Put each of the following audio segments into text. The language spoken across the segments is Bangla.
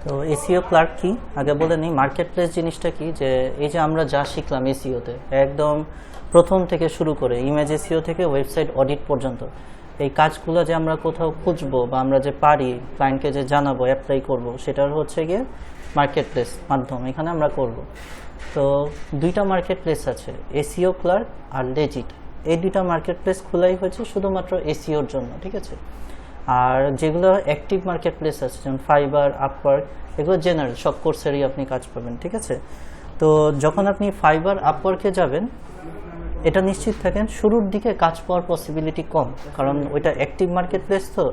তো এসইও ক্লার্ক কি আগে বলে নিই। মার্কেট প্লেস জিনিসটা কি, যে এই যে আমরা যা শিখলাম এসইওতে একদম প্রথম থেকে শুরু করে ইমেজ এসইও থেকে ওয়েবসাইট অডিট পর্যন্ত এই কাজগুলো যে আমরা কোথাও খুঁজবো বা আমরা যে পারি ক্লায়েন্টকে যে জানাবো অ্যাপ্লাই করব, সেটার হচ্ছে গিয়ে মার্কেট প্লেস মাধ্যম এখানে আমরা করব। তো দুইটা মার্কেট প্লেস আছে, এসইও ক্লার্ক আর লেজিট। এই দুইটা মার্কেট প্লেস খোলাই হয়েছে শুধুমাত্র এসইওর জন্য, ঠিক আছে। আর যেগুলো অ্যাক্টিভ মার্কেট প্লেস আছে যেমন ফাইবার, আপওয়ার্ক, এগুলো জেনারেল সব কোর্সেরই আপনি কাজ পাবেন, ঠিক আছে। তো যখন আপনি ফাইবার, আপওয়ার্কে যাবেন, এটা নিশ্চিত থাকেন শুরুর দিকে কাজ পাওয়ার পসিবিলিটি কম, কারণ ওইটা অ্যাক্টিভ মার্কেট প্লেস, তো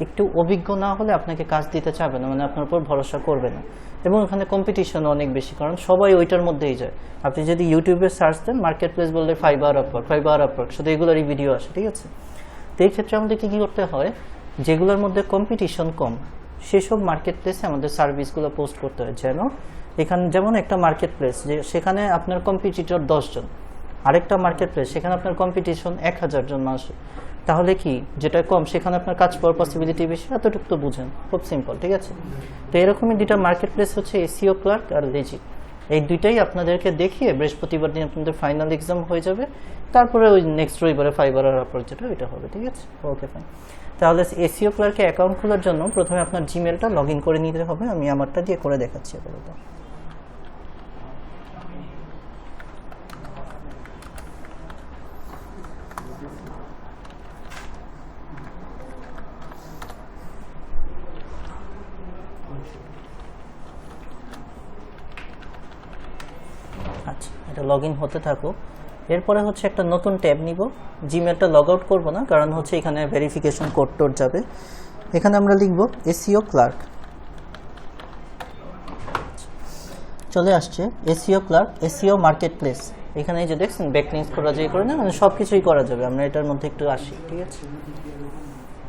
একটু অভিজ্ঞ না হলে আপনাকে কাজ দিতে চাবে না, মানে আপনার উপর ভরসা করবে না। এবং ওখানে কম্পিটিশন অনেক বেশি, কারণ সবাই ওইটার মধ্যেই যায়। আপনি যদি ইউটিউবে সার্চ দেন মার্কেট প্লেস বললে ফাইবার, আপওয়ার্ক শুধু এগুলোরই ভিডিও আসে, ঠিক আছে। তো এই ক্ষেত্রে আমাদের কী করতে হয়, যেগুলোর মধ্যে কম্পিটিশন কম সেসব মার্কেট প্লেসে আমাদের সার্ভিসগুলো পোস্ট করতে হয়। এখানে যেমন একটা মার্কেট প্লেস যে সেখানে আপনার কম্পিটিটর 10 জন, আরেকটা মার্কেট প্লেস সেখানে আপনার কম্পিটিশন 1000 জন মানুষ, তাহলে কি যেটা কম সেখানে আপনার কাজ পাওয়ার পসিবিলিটি বেশি, এতটুকু তো বুঝেন, খুব সিম্পল, ঠিক আছে। তো এরকমই দুইটা মার্কেট প্লেস হচ্ছে এসইও ক্লার্ক আর লেজিট। এই দুইটাই আপনাদেরকে দেখিয়ে বৃহস্পতিবার দিন আপনাদের ফাইনাল এক্সাম হয়ে যাবে, তারপরে ওই নেক্সট রবিবারে ফাইবার আর আপওয়ার্ক যেটা ওইটা হবে, ঠিক আছে। Okay fine. তাহলে এসইও ক্লার্কে অ্যাকাউন্ট খোলার জন্য প্রথমে আপনার জিমেলটা লগ ইন করে নিতে হবে। আমি আমারটা দিয়ে করে দেখাচ্ছি আপাতত। আচ্ছা, এটা লগ ইন হতে থাকুক। এরপরে হচ্ছে একটা নতুন ট্যাব নিব। জিমেলটা লগ আউট করবো না, কারণ হচ্ছে এখানে ভেরিফিকেশন কোড টোড যাবে। এখানে আমরা লিখব এসইও ক্লার্ক। চলে আসছে SEO clerk, SEO marketplace. এখানে এই যে দেখছেন ব্যাকলিংস করা যায়, করে না, মানে সব কিছুই করা যাবে। আমরা এটার মধ্যে একটু আসি, ঠিক আছে।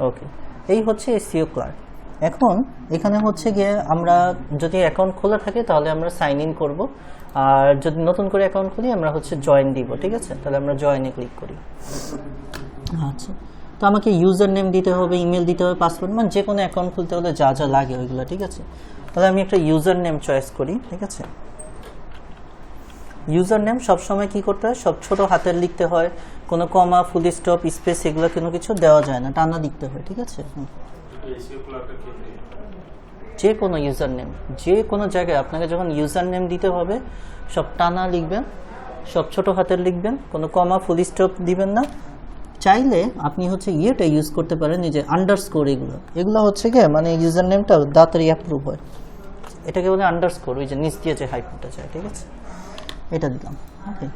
ওকে, এই হচ্ছে এসইও ক্লার্ক। এখন এখানে হচ্ছে গিয়ে আমরা যদি অ্যাকাউন্ট খোলা থাকে তাহলে আমরা সাইন ইন করবো, আর যদি নতুন করে অ্যাকাউন্ট খুলি আমরা হচ্ছে জয়েন দিব, ঠিক আছে। তাহলে আমরা জয়েনে ক্লিক করি। আচ্ছা, তো আমাকে ইউজার নেম দিতে হবে, ইমেল দিতে হবে, পাসওয়ার্ড, মানে যে কোনো অ্যাকাউন্ট খুলতে হলে যা যা লাগে ওইগুলো, ঠিক আছে। তাহলে আমি একটা ইউজার নেম চয়েস করি, ঠিক আছে। ইউজার নেম সবসময় কী করতে হয়, সব ছোট হাতের লিখতে হয়, কোনো কমা, ফুল স্টপ, স্পেস এগুলো কোনো কিছু দেওয়া যায় না, টানা লিখতে হয়, ঠিক আছে। যে কোনো ইউজার নেম, যে কোনো জায়গায় আপনাকে যখন ইউজার নেম দিতে হবে সব টানা লিখবেন, সব ছোট হাতের লিখবেন, কোনো কমা, ফুল স্টপ দিবেন না। চাইলে আপনি হচ্ছে ইয়েটা ইউজ করতে পারেন, এই যে আন্ডারস্কোর, এগুলো হচ্ছে কি মানে ইউজার নেমটা তাড়াতাড়ি অ্যাপ্রুভ হয়, এটাকে বলে আন্ডারস্কোর, ওই যে নিচ দিয়ে যে হাইফেনটা চাই, ঠিক আছে। এটা দিলাম, ওকে।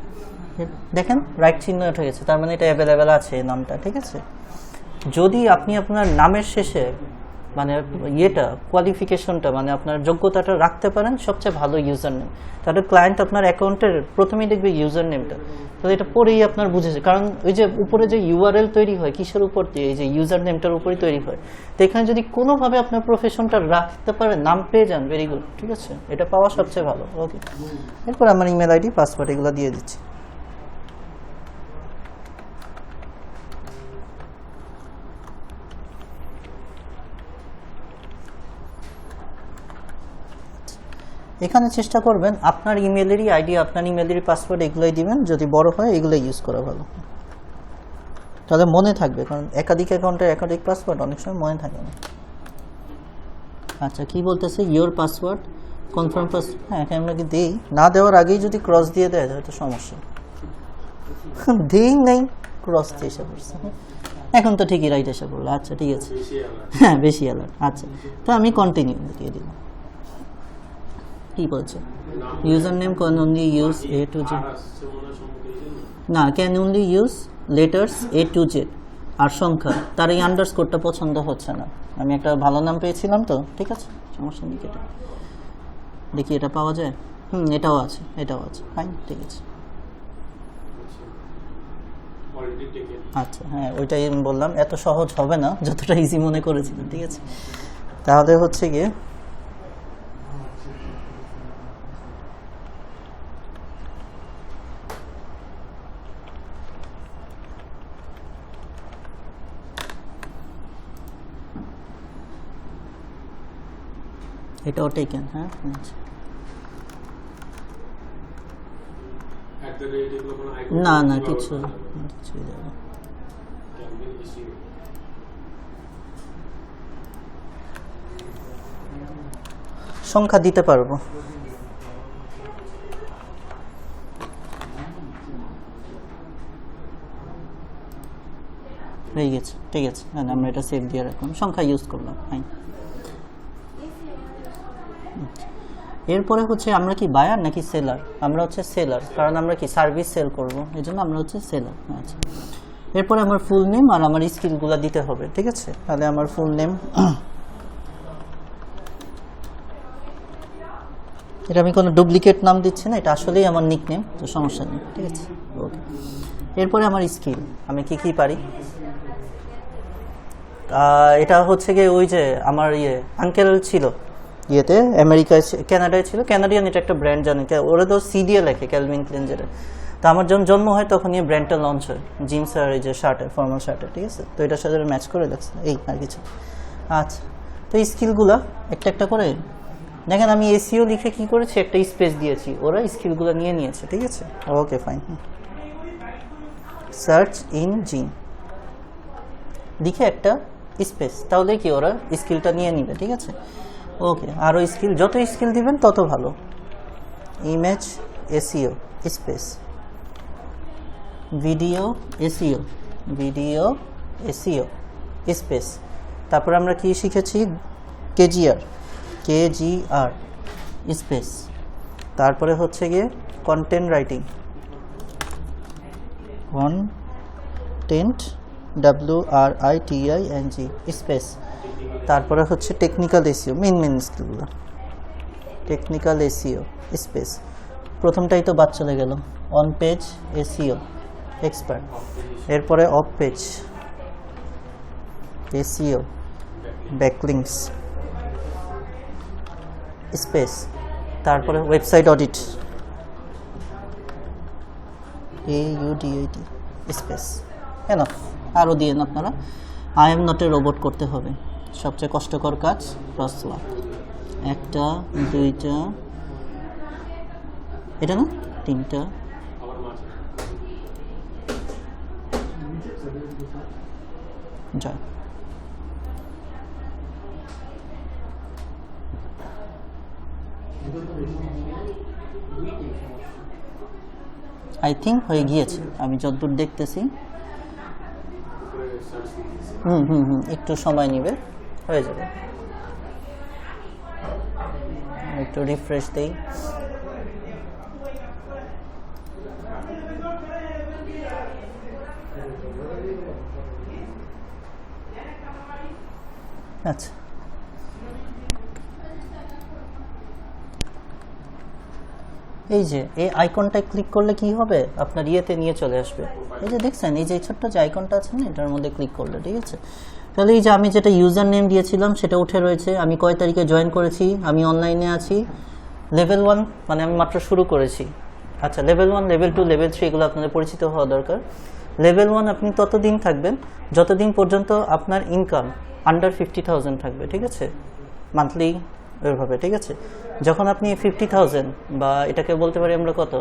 দেখেন রাইট চিহ্ন উঠে গেছে, তার মানে এটা অ্যাভেলেবেল আছে এই নামটা, ঠিক আছে। যদি আপনি আপনার নামের শেষে মানে ইয়েটা কোয়ালিফিকেশনটা মানে আপনার যোগ্যতাটা রাখতে পারেন, সবচেয়ে ভালো ইউজার নেম। তাহলে ক্লায়েন্ট আপনার অ্যাকাউন্টের প্রথমেই দেখবে ইউজার নেমটা, তাহলে এটা পরেই আপনার বুঝেছে, কারণ ওই যে উপরে যে ইউআরএল তৈরি হয় কিসের উপর দিয়ে, এই যে ইউজার নেমটার উপরই তৈরি হয়। তো এখানে যদি কোনোভাবে আপনার প্রফেশনটা রাখতে পারেন, নাম পেয়ে যান, ভেরি গুড, ঠিক আছে। এটা পাওয়া সবচেয়ে ভালো, ওকে। এরপর আমার ইমেল আইডি, পাসওয়ার্ড এগুলো দিয়ে দিচ্ছি। এখানে চেষ্টা করবেন আপনার ইমেলেরই আইডি, আপনার ইমেলেরই পাসওয়ার্ড এগুলোই দিবেন, যদি বড় হয় এগুলো ইউজ করা ভালো, তাহলে মনে থাকবে, কারণ একাধিক অ্যাকাউন্টের একাধিক পাসওয়ার্ড অনেক সময় মনে থাকে না। আচ্ছা, কি বলতেছে, ইয়োর পাসওয়ার্ড কনফার্ম পাসওয়ার্ড, হ্যাঁ এখানে আমরা কি দিই, না দেওয়ার আগেই যদি ক্রস দিয়ে দেয় হয়তো সমস্যা, দিই নেই ক্রস দিয়ে এসে পড়ছে, এখন তো ঠিকই রাইট এসে পড়লো। আচ্ছা ঠিক আছে, হ্যাঁ বেশি অ্যালার্ট। আচ্ছা, তো আমি কন্টিনিউ দিয়ে দিলাম। কি বলছে, user name can only use A to Z, না can only use letters A to Z আর সংখ্যা, তার এই আন্ডারস্কোরটা পছন্দ হচ্ছে না। আমি একটা ভালো নাম পেয়েছিলাম তো, ঠিক আছে, সমস্যা নেই। এটা দেখি এটা পাওয়া যায়, এটাও আছে, এটাও আছে, ফাইন, ঠিক আছে। আচ্ছা হ্যাঁ, ওইটাই আমি বললাম, এত সহজ হবে না যতটা ইজি মনে করেছিলাম, ঠিক আছে। তাহলে হচ্ছে গিয়ে এটাও টেকেন, হ্যাঁ আচ্ছা। না না কিছু কিছুই যাবে না। সংখ্যা দিতে পারবো। হয়ে গেছে, ঠিক আছে, না আমরা এটা সেভ দিয়ে রাখলাম, সংখ্যা ইউজ করলাম, ফাইন। এরপরে হচ্ছে আমরা কি বায়ার নাকি সেলার? আমরা হচ্ছে সেলার, কারণ আমরা কি সার্ভিস সেল করব, এই জন্য আমরা হচ্ছে সেলার। আচ্ছা, এরপরে আমার ফুল নেম আর আমার স্কিলগুলো দিতে হবে, ঠিক আছে। তাহলে আমার ফুল নেম, এটা আমি কোনো ডুপ্লিকেট নাম দিচ্ছি না, এটা আসলেই আমার নিকনেম, তো সমস্যা নেই, ঠিক আছে, ওকে। এরপরে আমার স্কিল, আমি কি কি পারি। এটা হচ্ছে গিয়ে ওই যে আমার আঙ্কেল ছিল ইয়েতে, আমেরিকায় কানাডায় ছিল, কানাডিয়ান, এটা একটা ব্র্যান্ড, জানি ওরা তো সিডিএ লেখে, ক্যালভিন ক্লিনজের। তো আমার যখন জন্ম হয় তখন এই ব্র্যান্ডটা লঞ্চ হয়, জিন্স আর এই যে শার্টে, ফর্মাল শার্টে, ঠিক আছে। তো এটার সাথে ম্যাচ করে লাগছে, এই আর কিছু। আচ্ছা, তো এই স্কিলগুলো একটা একটা করে দেখেন, আমি এসইও লিখে কি করেছি, একটা স্পেস দিয়েছি, ওরা স্কিলগুলো নিয়ে নিয়েছে, ঠিক আছে, ওকে ফাইন। সার্চ ইঞ্জিন লিখে একটা স্পেস, তাহলে কি ওরা স্কিলটা নিয়ে নিবে, ঠিক আছে, ওকে। আরও স্কিল, যত স্কিল দিবেন তত ভালো। Image SEO space, video SEO, video SEO space. তারপর আমরা কি শিখেছি, কেজিআর, কেজিআর স্পেস। তারপরে হচ্ছে গিয়ে কন্টেন্ট রাইটিং, কন্টেন্ট WRITING স্পেস। তারপরে হচ্ছে টেকনিক্যাল এসইও, মেন স্কিলগুলো, টেকনিক্যাল এসইও স্পেস। প্রথমটাই তো বাদ চলে গেল, অন পেজ এসইও এক্সপার্ট। এরপরে অফ পেজ এসইও ব্যাকলিংকস স্পেস। তারপরে ওয়েবসাইট অডিট, AUDIT স্পেস। কেন আরও দিয়েন আপনারা, I am not a robot করতে হবে, সবচেয়ে কষ্টকর কাজ, ক্রসওয়ার্ক। একটা, দুইটা, এটা না, তিনটা, যা আই থিঙ্ক হয়ে গিয়েছে, আমি যতদূর দেখতেছি। একটু সময় নেবে, হয়ে যাবে। একটু রিফ্রেশ দেই। আচ্ছা, এই যে এই আইকনটায় ক্লিক করলে কি হবে, আপনার ইয়েতে নিয়ে চলে আসবে। এই যে দেখছেন, এই যে ছোট্ট যে আইকনটা আছে না, এটার মধ্যে ক্লিক করলে, ঠিক আছে। তাহলে এই যে আমি যেটা ইউজার নেম দিয়েছিলাম সেটা উঠে রয়েছে, আমি কয় তারিখে জয়েন করেছি, আমি অনলাইনে আছি, লেভেল 1 মানে আমি মাত্র শুরু করেছি। আচ্ছা, লেভেল 1, লেভেল 2, লেভেল 3 এগুলো আপনাদের পরিচিত হওয়া দরকার। লেভেল 1 আপনি ততদিন থাকবেন যতদিন পর্যন্ত আপনার ইনকাম আন্ডার 50,000 থাকবে, ঠিক আছে, মান্থলি ওইভাবে, ঠিক আছে। যখন আপনি 50,000 বা এটাকে বলতে পারি আমরা কত,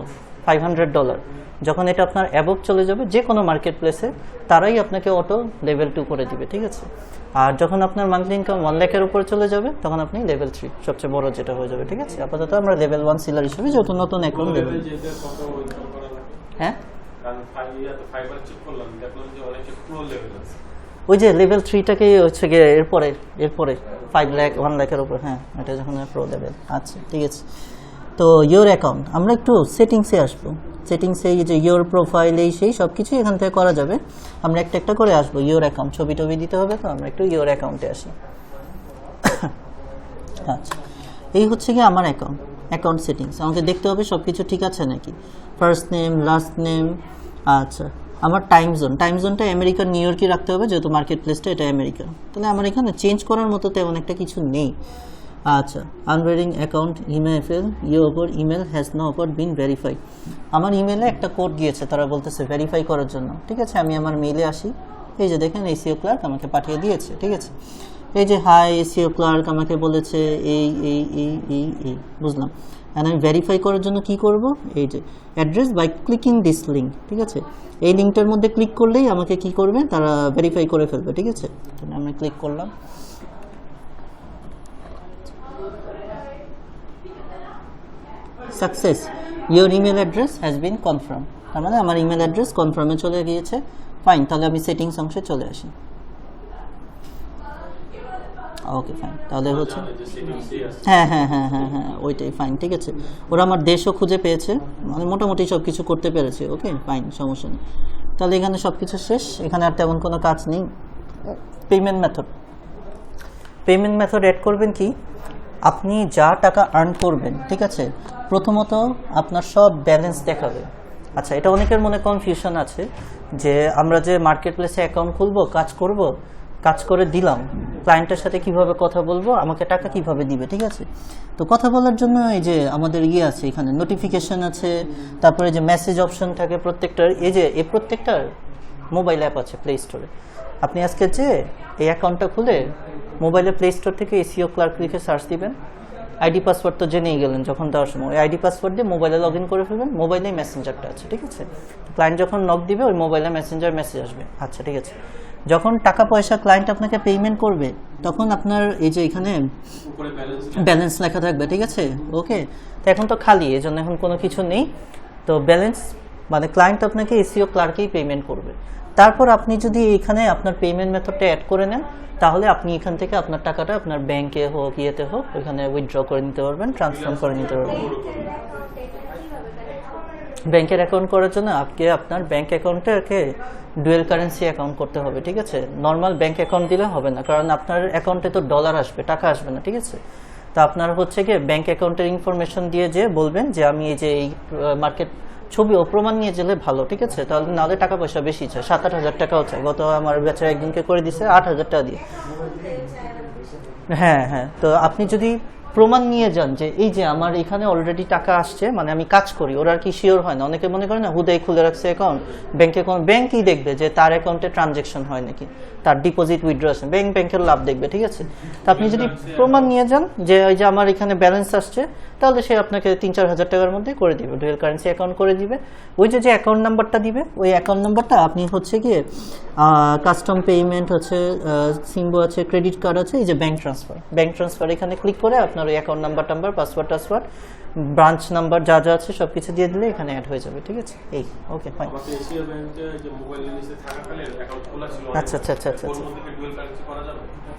$500, যখন এটা আপনার অ্যাবভ চলে যাবে যে কোনো মার্কেট প্লেসে, তারাই আপনাকে অটো লেভেল 2 করে দিবে, ঠিক আছে। আর যখন আপনার মান্থলি ইনকাম 1 লাখের উপরে চলে যাবে, তখন আপনি লেভেল 3 সবচেয়ে বড় যেটা হয়ে যাবে, ঠিক আছে। আপাতত আমরা লেভেল 1 সিলার হিসেবে, যেহেতু নতুন অ্যাকাউন্ট লেভেল, হ্যাঁ ওই যে লেভেল 3টাকে হচ্ছে গিয়ে এরপরে 5 লাখ 1 লাখের উপর, হ্যাঁ এটা যখন প্রো লেভেল। আচ্ছা, ঠিক আছে। তো ইয়োর অ্যাকাউন্ট, আমরা একটু সেটিংসে আসবো। সেটিংসে এই যে ইয়োর প্রোফাইল, এই সেই সব কিছুই এখান থেকে করা যাবে। আমরা একটা একটা করে আসবো। ইয়োর অ্যাকাউন্ট, ছবি টবি দিতে হবে, তো আমরা একটু ইয়োর অ্যাকাউন্টে আসি। আচ্ছা, এই হচ্ছে কি আমার অ্যাকাউন্ট সেটিংস। আমাকে দেখতে হবে সব কিছু ঠিক আছে নাকি, ফার্স্ট নেম, লাস্ট নেম। আচ্ছা, আমার টাইম জোনটা আমেরিকার নিউ ইয়র্কই রাখতে হবে, যেহেতু মার্কেট প্লেসটা এটা আমেরিকা। তাহলে আমার এখানে চেঞ্জ করার মতো তেমন একটা কিছু নেই। আচ্ছা, unverified account email, your email has not been verified. আমার ইমেলে একটা কোড গিয়েছে, তারা বলতেছে ভেরিফাই করার জন্য, ঠিক আছে। আমি আমার মেইলে আসি, এই যে দেখেন এসইও ক্লার্ক আমাকে পাঠিয়ে দিয়েছে, ঠিক আছে। এই যে হাই এসইও ক্লার্ক আমাকে বলেছে এই বুঝলাম। অ্যান্ড আমি ভেরিফাই করার জন্য কি করব, এই যে address by clicking this link, ঠিক আছে। এই লিঙ্কটার মধ্যে ক্লিক করলেই আমাকে কি করবে, তারা ভেরিফাই করে ফেলবে, ঠিক আছে। আমি ক্লিক করলাম, success, your email address has been confirm. তার মানে আমার ইমেল অ্যাড্রেস কনফার্মে চলে গিয়েছে। ফাইন, তাহলে আমি সেটিংস অংশে চলে আসি। ওকে ফাইন, তাহলে হচ্ছে হ্যাঁ ওইটাই, ফাইন, ঠিক আছে। ওরা আমার দেশও খুঁজে পেয়েছে, মানে মোটামুটি সব কিছু করতে পেরেছে। ওকে ফাইন, সমস্যা নেই। তাহলে এখানে সব কিছু শেষ, এখানে আর তেমন কোনো কাজ নেই। পেমেন্ট মেথড অ্যাড করবেন কি, আপনি যা টাকা আর্ন করবেন, ঠিক আছে, প্রথমত আপনার সব ব্যালেন্স দেখাবে। আচ্ছা, এটা অনেকের মনে কনফিউশন আছে যে আমরা যে মার্কেট প্লেসে অ্যাকাউন্ট খুলবো, কাজ করে দিলাম, ক্লায়েন্টের সাথে কিভাবে কথা বলবো, আমাকে টাকা কিভাবে দিবে, ঠিক আছে। তো কথা বলার জন্য এই যে আমাদের আছে, এখানে নোটিফিকেশন আছে, তারপরে যে মেসেজ অপশন থাকে প্রত্যেকটার, এই প্রত্যেকটার মোবাইল অ্যাপ আছে প্লে স্টোরে। আপনি আজকে যে এই অ্যাকাউন্টটা খুলে মোবাইলে প্লে স্টোর থেকে এসইও ক্লার্ক লিখে সার্চ দিবেন, আইডি পাসওয়ার্ড তো জেনেই গেলেন যখন দেওয়ার সময়, ওই আইডি পাসওয়ার্ড দিয়ে মোবাইলে লগ ইন করে ফেলবেন, মোবাইলেই মেসেঞ্জারটা আছে, ঠিক আছে। ক্লায়েন্ট যখন নক দিবে ওই মোবাইলে মেসেঞ্জার মেসেজ আসবে। আচ্ছা, ঠিক আছে। যখন টাকা পয়সা ক্লায়েন্ট আপনাকে পেমেন্ট করবে, তখন আপনার এই যে এখানে ব্যালেন্স লেখা থাকবে, ঠিক আছে। ওকে, তো এখন তো খালি, এই জন্য এখন কোনো কিছু নেই। তো ব্যালেন্স মানে ক্লায়েন্ট আপনাকে এসইও ক্লার্কেই পেমেন্ট করবে। তারপর আপনি যদি এখানে আপনার পেমেন্ট মেথডটা অ্যাড করে নেন, তাহলে আপনি এখান থেকে আপনার টাকাটা আপনার ব্যাংকে হোক ইয়েতে হোক ওইখানে উইথড্র করে নিতে পারবেন, ট্রান্সফার করে নিতে পারবেন। ব্যাংকের অ্যাকাউন্ট করার জন্য আপনার ব্যাংক অ্যাকাউন্টটাকে ডুয়েল কারেন্সি অ্যাকাউন্ট করতে হবে, ঠিক আছে। নর্মাল ব্যাংক অ্যাকাউন্ট দিলে হবে না, কারণ আপনার অ্যাকাউন্টে তো ডলার আসবে, টাকা আসবে না, ঠিক আছে। তা আপনার হচ্ছে গিয়ে ব্যাংক অ্যাকাউন্টের ইনফরমেশন দিয়ে যে বলবেন যে আমি এই যে এই মার্কেট ছবি ও প্রমাণ নিয়ে গেলে ভালো, ঠিক আছে। তাহলে নাহলে টাকা পয়সা বেশি চায়, 7-8 হাজার টাকাও চায়। গত আমার বেচারা একদিনকে করে দিছে 8,000 টাকা দিয়ে। হ্যাঁ, তো আপনি যদি প্রমাণ নিয়ে যান যে এই যে আমার এখানে অলরেডি টাকা আসছে, মানে আমি কাজ করি, ওরা আর কি শিওর হয় না, অনেকে মনে করে না হুদাই খুলে রাখছে অ্যাকাউন্ট, ব্যাংকই দেখবে যে তার অ্যাকাউন্টে ট্রানজ্যাকশন হয় নাকি, তার ডিপোজিট উইথড্র আছে, ব্যাংকের লাভ দেখবে, ঠিক আছে। তা আপনি যদি প্রমাণ নিয়ে যান যে ওই যে আমার এখানে ব্যালেন্স আসছে, তাহলে সে আপনাকে 3-4 হাজার টাকার মধ্যে করে দিবে, ডুয়েল কারেন্সি অ্যাকাউন্ট করে দিবে। ওই যে অ্যাকাউন্ট নাম্বারটা দিবে, ওই অ্যাকাউন্ট নাম্বারটা আপনি হচ্ছে গিয়ে কাস্টম পেমেন্ট হচ্ছে, সিম্বো আছে, ক্রেডিট কার্ড আছে, এই যে ব্যাংক ট্রান্সফার এখানে ক্লিক করে আপনার ওই account number password branch number যা আছে সব কিছু দিয়ে দিলে এখানে অ্যাড হয়ে যাবে, ঠিক আছে। এই ওকে ফাইন। আচ্ছা,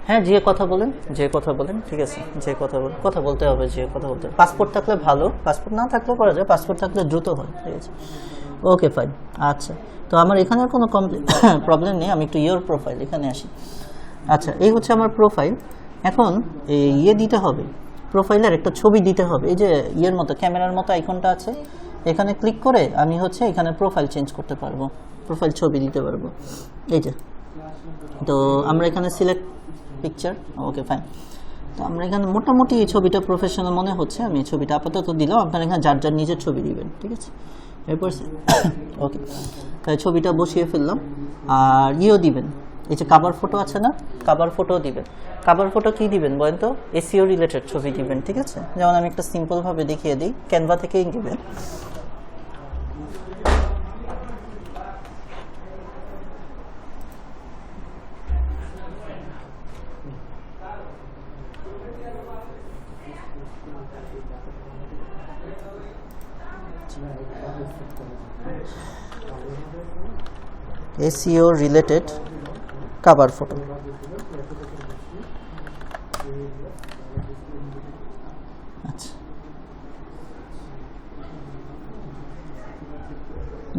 হ্যাঁ, যে কথা বলেন, ঠিক আছে, কথা বলতে হবে, পাসপোর্ট থাকলে ভালো, পাসপোর্ট না থাকলেও করা যায়, পাসপোর্ট থাকলে দ্রুত হয়, ঠিক আছে। Okay fine. আচ্ছা, তো আমার এখানে কোনো প্রবলেম নেই, আমি একটু ইয়োর প্রোফাইল এখানে আসি। আচ্ছা, এই হচ্ছে আমার প্রোফাইল। এখন দিতে হবে, প্রোফাইলের একটা ছবি দিতে হবে। এই যে মতো ক্যামেরার মতো আইকনটা আছে, এখানে ক্লিক করে আমি হচ্ছে এখানে প্রোফাইল চেঞ্জ করতে পারবো, প্রোফাইল ছবি দিতে পারবো। এই যে, তো আমরা এখানে সিলেক্ট পিকচার, ওকে ফাইন। তো আমরা এখানে মোটামুটি এই ছবিটা প্রফেশনাল মনে হচ্ছে, আমি এই ছবিটা আপাতত দিলাম। আপনারা এখানে যার নিজের ছবি দিবেন, ঠিক আছে। এরপর ওকে, তাই ছবিটা বসিয়ে ফেললাম। আর দিবেন, এই যে কাভার ফটো আছে না, কাভার ফটো দিবেন। কাভার ফটো কি দিবেন বলেন তো, এসইও রিলেটেড ছবি দিবেন, ঠিক আছে। যেমন আমি একটা সিম্পল ভাবে দেখিয়ে দিই, ক্যানভা থেকেই দিবেন। SEO related cover photo, আচ্ছা,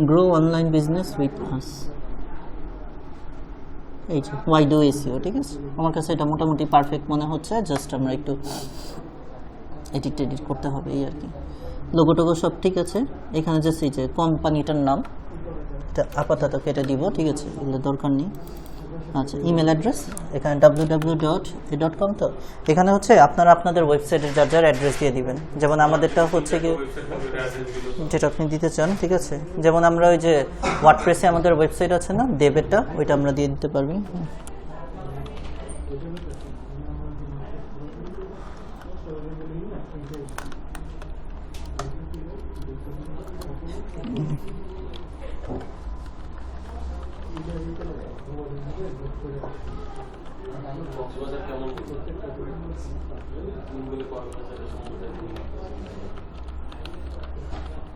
grow online business with us, এই যে why do SEO, ঠিক আছে। আমার কাছে এটা মোটামুটি পারফেক্ট মনে হচ্ছে, জাস্ট আমরা একটু এডিট করতে হবে এই আর কি। লোগো সব ঠিক আছে। এখানে জাস্ট এই যে কোম্পানিটার নাম আপাতত কেটে দিব, ঠিক আছে, এগুলো দরকার নেই। আচ্ছা, ইমেল অ্যাড্রেস এখানে www.a.com, তো এখানে হচ্ছে আপনারা আপনাদের ওয়েবসাইটের যার অ্যাড্রেস দিয়ে দিবেন। যেমন আমাদেরটা হচ্ছে কি যেটা আপনি দিতে চান, ঠিক আছে। যেমন আমরা ওই যে ওয়ার্ডপ্রেসে আমাদের ওয়েবসাইট আছে না, দেবেরটা, ওইটা আমরা দিয়ে দিতে পারবি।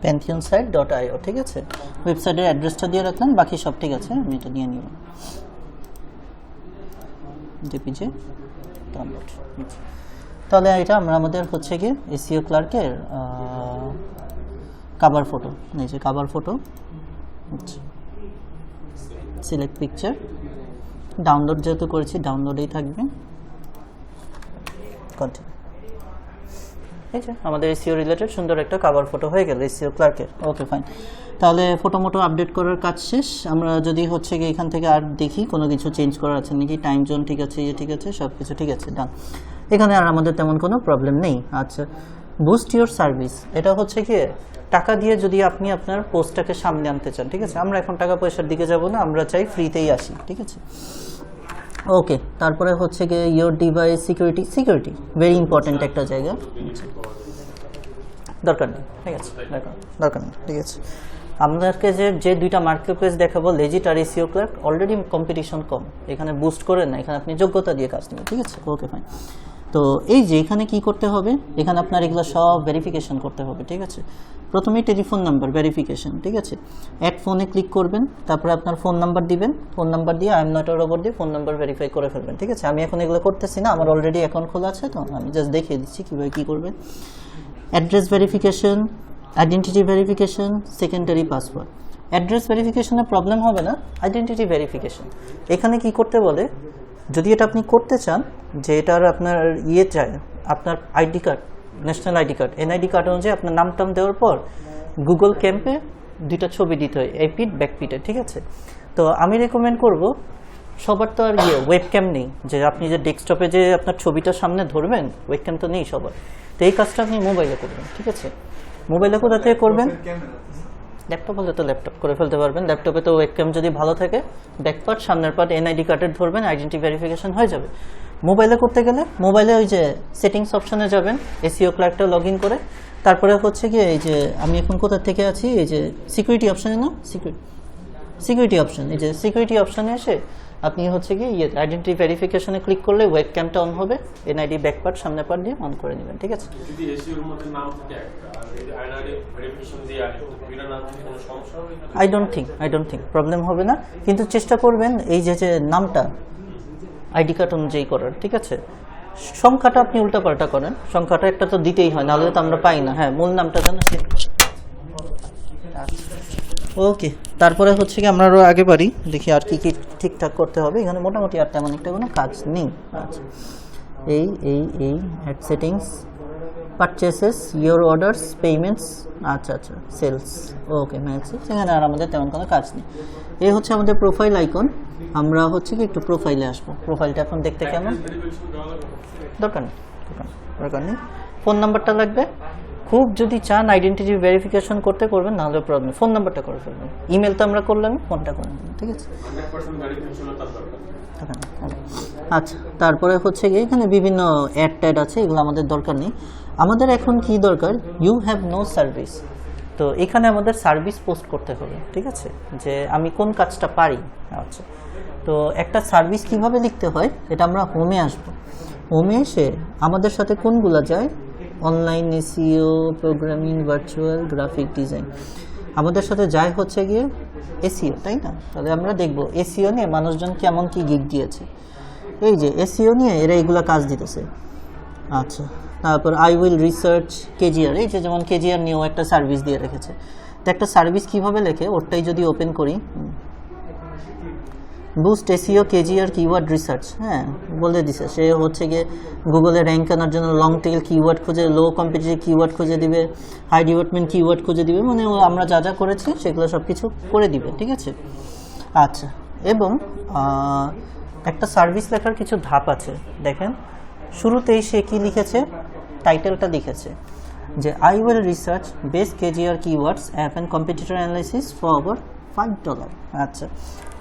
pantheonsite.io, ঠিক আছে, ওয়েবসাইটের অ্যাড্রেসটা দিয়ে রাখলেন, বাকি সব ঠিক আছে, আমি এটা নিয়ে নিব। JPJ download. তাহলে এটা আমরা আমাদের হচ্ছে কি এসইও ক্লার্কের কভার ফটো, এই যে cover photo, select picture, download যেহেতু করেছি ডাউনলোডেই থাকবে, কন্টিনিউ। এই যে আমাদের এসইও রিলেটেড সুন্দর একটা কভার ফটো হয়ে গেল এসইও ক্লার্কের। ওকে ফাইন, তাহলে ফটো মোটো আপডেট করার কাজ শেষ। আমরা যদি হচ্ছে কি এখান থেকে আর দেখি কোনো কিছু চেঞ্জ করার আছে নাকি, টাইম জোন ঠিক আছে, ইয়ে ঠিক আছে, সব কিছু ঠিক আছে, ডান। এখানে আর আমাদের তেমন কোনো প্রবলেম নেই। আচ্ছা, বুস্ট ইউর সার্ভিস, এটা হচ্ছে কি টাকা দিয়ে যদি আপনি আপনার পোস্টটাকে সামনে আনতে চান, ঠিক আছে, আমরা এখন টাকা পয়সার দিকে যাব না, আমরা চাই ফ্রিতেই আসি, ঠিক আছে। ওকে, তারপরে হচ্ছে গিয়ে your device security, security very important একটা জায়গা, দরকার নেই, ঠিক আছে, দরকার নেই, ঠিক আছে। আপনাকে যে দুইটা মার্কেট প্লেস দেখাবো, লেজিট আর এসইও ক্লার্ক, অলরেডি কম্পিটিশন কম, এখানে বুস্ট করে না, এখানে আপনি যোগ্যতা দিয়ে কাজ নেবেন, ঠিক আছে। ওকে ফাইন, তো এই যে এখানে কি করতে হবে, এখানে আপনার এগুলো সব ভেরিফিকেশন করতে হবে, ঠিক আছে। প্রথমেই টেলিফোন নাম্বার ভেরিফিকেশন, ঠিক আছে, অ্যাড ফোনে ক্লিক করবেন, তারপরে আপনার ফোন নাম্বার দিবেন, ফোন নাম্বার দিয়ে I am not a robot দিয়ে ফোন নাম্বার ভেরিফাই করে ফেলবেন, ঠিক আছে। আমি এখন এগুলো করতেছি না, আমার অলরেডি অ্যাকাউন্ট খোলা আছে, তো আমি জাস্ট দেখিয়ে দিচ্ছি কীভাবে কী করবেন। Address verification, identity verification, secondary password. Address ভেরিফিকেশনে প্রবলেম হবে না, আইডেন্টিটি ভেরিফিকেশন এখানে কি করতে বলে, যদি এটা আপনি করতে চান যে এটার আপনার ইয়ে চায়, আপনার ID card, national ID card, NID card অনুযায়ী আপনার নাম টাম দেওয়ার পর গুগল ক্যাম্পে দুইটা ছবি দিতে হয়, এই পিট ব্যাক পিটে, ঠিক আছে। তো আমি রেকমেন্ড করব, সবার তো আর ওয়েব ক্যাম নেই যে আপনি যে ডেস্কটপে যে আপনার ছবিটা সামনে ধরবেন, ওয়েব ক্যাম তো নেই সবার, তো এই কাজটা আপনি মোবাইলে করবেন, ঠিক আছে। মোবাইলে কোথা থেকে করবেন, ল্যাপটপ হলে তো ল্যাপটপ করে ফেলতে পারবেন, ল্যাপটপে তো ওয়েব ক্যাম যদি ভালো থাকে, ব্যাক পার্ট সামনের পার্ট এনআইডি কার্ডের ধরবেন, আইডেন্টি ভেরিফিকেশন হয়ে যাবে। মোবাইলে করতে গেলে মোবাইলে ওই যে সেটিংস অপশনে যাবেন, এসইও ক্লার্কটা লগ ইন করে, তারপরে হচ্ছে কি এই যে আমি এখন কোথা থেকে আছি, এই যে সিকিউরিটি অপশনে, না সিকিউরিটি অপশন, এই যে সিকিউরিটি অপশনে এসে আপনি হচ্ছে কি আইডেন্টি ভেরিফিকেশনে ক্লিক করলে ওয়েব ক্যামটা অন হবে, এনআইডি ব্যাক পার্ট সামনে পার্ট দিয়ে অন করে নেবেন, ঠিক আছে। যদি এসইওর মধ্যে নাম থাকে আর আইডেন্টি ভেরিফিকেশন দিয়ে আর বিনা নাম থেকে কোনো সমস্যা হবে না? আই ডোন্ট থিঙ্ক প্রবলেম হবে না, কিন্তু চেষ্টা করবেন এই যে নামটা আইডি কার্ড অনুযায়ী করার, ঠিক আছে। সংখ্যাটা আপনি উল্টাপাল্টা করেন, সংখ্যাটা একটা তো দিতেই হয়, নাহলে তো আমরা পাই না। হ্যাঁ, মূল নামটা যেন। ওকে, তারপরে হচ্ছে কি আমরা আরও আগে বাড়ি, দেখি আর কি কি ঠিকঠাক করতে হবে। এখানে মোটামুটি আর তেমন একটা কোনো কাজ নেই। আচ্ছা, এই ad settings, purchases, your orders, payments, আচ্ছা সেলস, ওকে ম্যাক্স, সেখানে আর আমাদের তেমন কোনো কাজ নেই। এই হচ্ছে আমাদের প্রোফাইল আইকন। আমরা হচ্ছে কি একটু প্রোফাইলে আসবো। প্রোফাইলটা এখন দেখতে কেমন, দরকার নেই। ফোন নাম্বারটা লাগবে, খুব যদি চান আইডেন্টিটি ভেরিফিকেশন করতে করবেন, নাহলে প্রবলেম, ফোন নাম্বারটা করে ফেলবেন। ইমেল তো আমরা করলাম, ফোনটা করে নেবেন, ঠিক আছে। আচ্ছা, তারপরে হচ্ছে গিয়ে এখানে বিভিন্ন অ্যাড ট্যাড আছে, এগুলো আমাদের দরকার নেই। আমাদের এখন কি দরকার, ইউ হ্যাভ নো সার্ভিস। তো এখানে আমাদের সার্ভিস পোস্ট করতে হবে, ঠিক আছে, যে আমি কোন কাজটা পারি। আচ্ছা, তো একটা সার্ভিস কিভাবে লিখতে হয়, এটা আমরা হোমে আসবো। হোমে এসে আমাদের সাথে কোনগুলো যায়, online SEO, programming, virtual, graphic design, আমাদের সাথে যায় হচ্ছে গিয়ে এসইও, তাই না। তাহলে আমরা দেখব এসইও নিয়ে মানুষজন কেমন কি গিগ দিয়েছে। এই যে এসইও নিয়ে এরা এগুলো কাজ দিতেছে। আচ্ছা, তারপর আই উইল রিসার্চ কেজিআর, এই যে যেমন কেজিআর নিয়েও একটা সার্ভিস দিয়ে রেখেছে। তো একটা সার্ভিস কীভাবে লেখে, ওরটাই যদি ওপেন করি, boost SEO KGR keyword research, হ্যাঁ বলে দিছে, সে হচ্ছে গিয়ে গুগলে র্যাঙ্ক আনার জন্য লং টেল কিওয়ার্ড খুঁজে, লো কম্পিটিটিভ কিওয়ার্ড খুঁজে দিবে, হাই ডিপার্টমেন্ট কিওয়ার্ড খুঁজে দিবে, মানে আমরা যা করেছি সেগুলো সব কিছু করে দিবে, ঠিক আছে। আচ্ছা, এবং একটা সার্ভিস লেখার কিছু ধাপ আছে, দেখেন শুরুতেই সে কি লিখেছে, টাইটেলটা লিখেছে যে I will research best KGR keywords app and competitor analysis for our $5। আচ্ছা,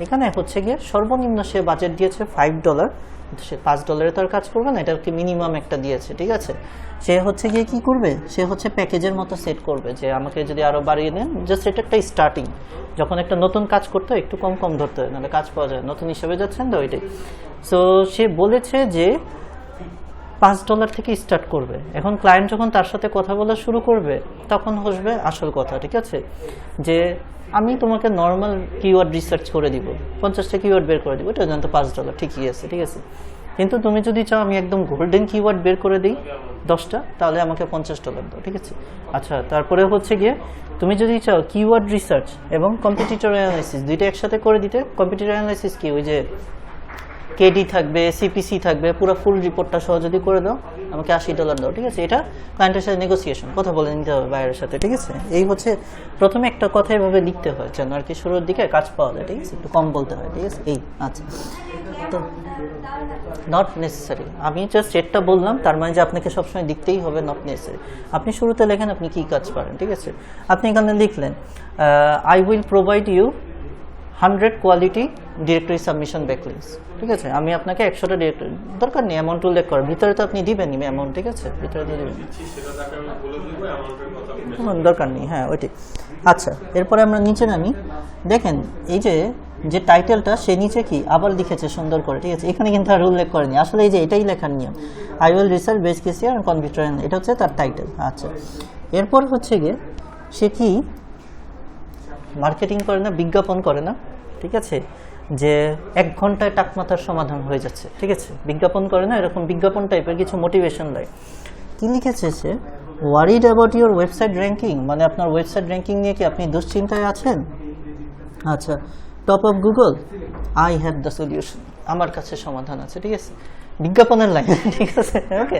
এখানে হচ্ছে গিয়ে সর্বনিম্ন সে বাজেট দিয়েছে $5, সে $5 তার কাজ করবে না, এটাকে মিনিমাম একটা দিয়েছে, ঠিক আছে। সে হচ্ছে গিয়ে কি করবে, সে হচ্ছে প্যাকেজের মতো সেট করবে যে আমাকে যদি আরো বাড়িয়ে দেন, জাস্ট এটা একটা স্টার্টিং। যখন একটা নতুন কাজ করতে হয় একটু কম কম ধরতে হয়, নাহলে কাজ পাওয়া যায়, নতুন হিসেবে যাচ্ছেন তো ওইটাই। সো সে বলেছে যে $5 থেকে স্টার্ট করবে। এখন ক্লায়েন্ট যখন তার সাথে কথা বলা শুরু করবে তখন আসবে আসল কথা, ঠিক আছে, যে আমি তোমাকে নর্মাল কিওয়ার্ড রিসার্চ করে দিব, 50টা কিওয়ার্ড বের করে দিব, এটা জানতো $5, ঠিকই আছে, ঠিক আছে। কিন্তু তুমি যদি চাও আমি একদম গোল্ডেন কিওয়ার্ড বের করে দিই 10টা, তাহলে আমাকে $50 দাও, ঠিক আছে। আচ্ছা, তারপরে হচ্ছে গিয়ে তুমি যদি চাও কিওয়ার্ড রিসার্চ এবং কম্পিটিটর অ্যানালাইসিস দুইটা একসাথে করে দিতে, কম্পিটিটর অ্যানালাইসিস কি, ওই যে কেডি থাকবে, সিপিসি থাকবে, পুরো ফুল রিপোর্টটা সহ যদি করে দাও আমাকে $80 দাও, ঠিক আছে। এটা ক্লায়েন্টের সাথে নেগোসিয়েশন, কথা বলে নিতে হবে বাইরের সাথে, ঠিক আছে। এই হচ্ছে প্রথমে একটা কথা এভাবে লিখতে হয় যেন আর কি শুরুর দিকে কাজ পাওয়া যায়, ঠিক আছে, একটু কম বলতে হয়, ঠিক আছে। এই আচ্ছা, তো নট নেসেসারি, আমি জাস্ট এটা বললাম, তার মানে যে আপনাকে সবসময় লিখতেই হবে নট নেসেসারি। আপনি শুরুতে লেখেন আপনি কি কাজ পারেন, ঠিক আছে। আপনি এখানে লিখলেন I will provide you 100 quality directory submission backlinks, ঠিক আছে। আমি আপনাকে 100টা ডিরেক্টরি, দরকার নেই অ্যামাউন্ট উল্লেখ করার, ভিতরে তো আপনি দিবেনই অ্যামাউন্ট, ঠিক আছে, ভিতরে দিয়ে দেবেন, সেটা তাকে আমি বলে দিব অ্যামাউন্টের কথা। দরকার নেই, হ্যাঁ ওইটি। আচ্ছা, এরপরে আমরা নিচে নামি, দেখেন এই যে টাইটেলটা সে নিচে কি আবার লিখেছে সুন্দর করে, ঠিক আছে। এখানে কিন্তু আর উল্লেখ করেনি, আসলে এই যে এটাই লেখার নিয়ম, I will research base cashier and computer, এটা হচ্ছে তার টাইটেল। আচ্ছা, এরপর হচ্ছে গিয়ে সে কি মার্কেটিং করে না, বিজ্ঞাপন করে না, ঠিক আছে, যে 1 ঘন্টায় টাকমাথার সমাধান হয়ে যাচ্ছে, ঠিক আছে, বিজ্ঞাপন করে না, এরকম বিজ্ঞাপন টাইপের কিছু মোটিভেশন দেয়। কি লিখেছে সে, worried about your website ranking, মানে আপনার ওয়েবসাইট র্যাঙ্কিং নিয়ে কি আপনি দুশ্চিন্তায় আছেন? আচ্ছা, top of Google, I have the solution, আমার কাছে সমাধান আছে, ঠিক আছে, বিজ্ঞাপনের লাইন, ঠিক আছে। ওকে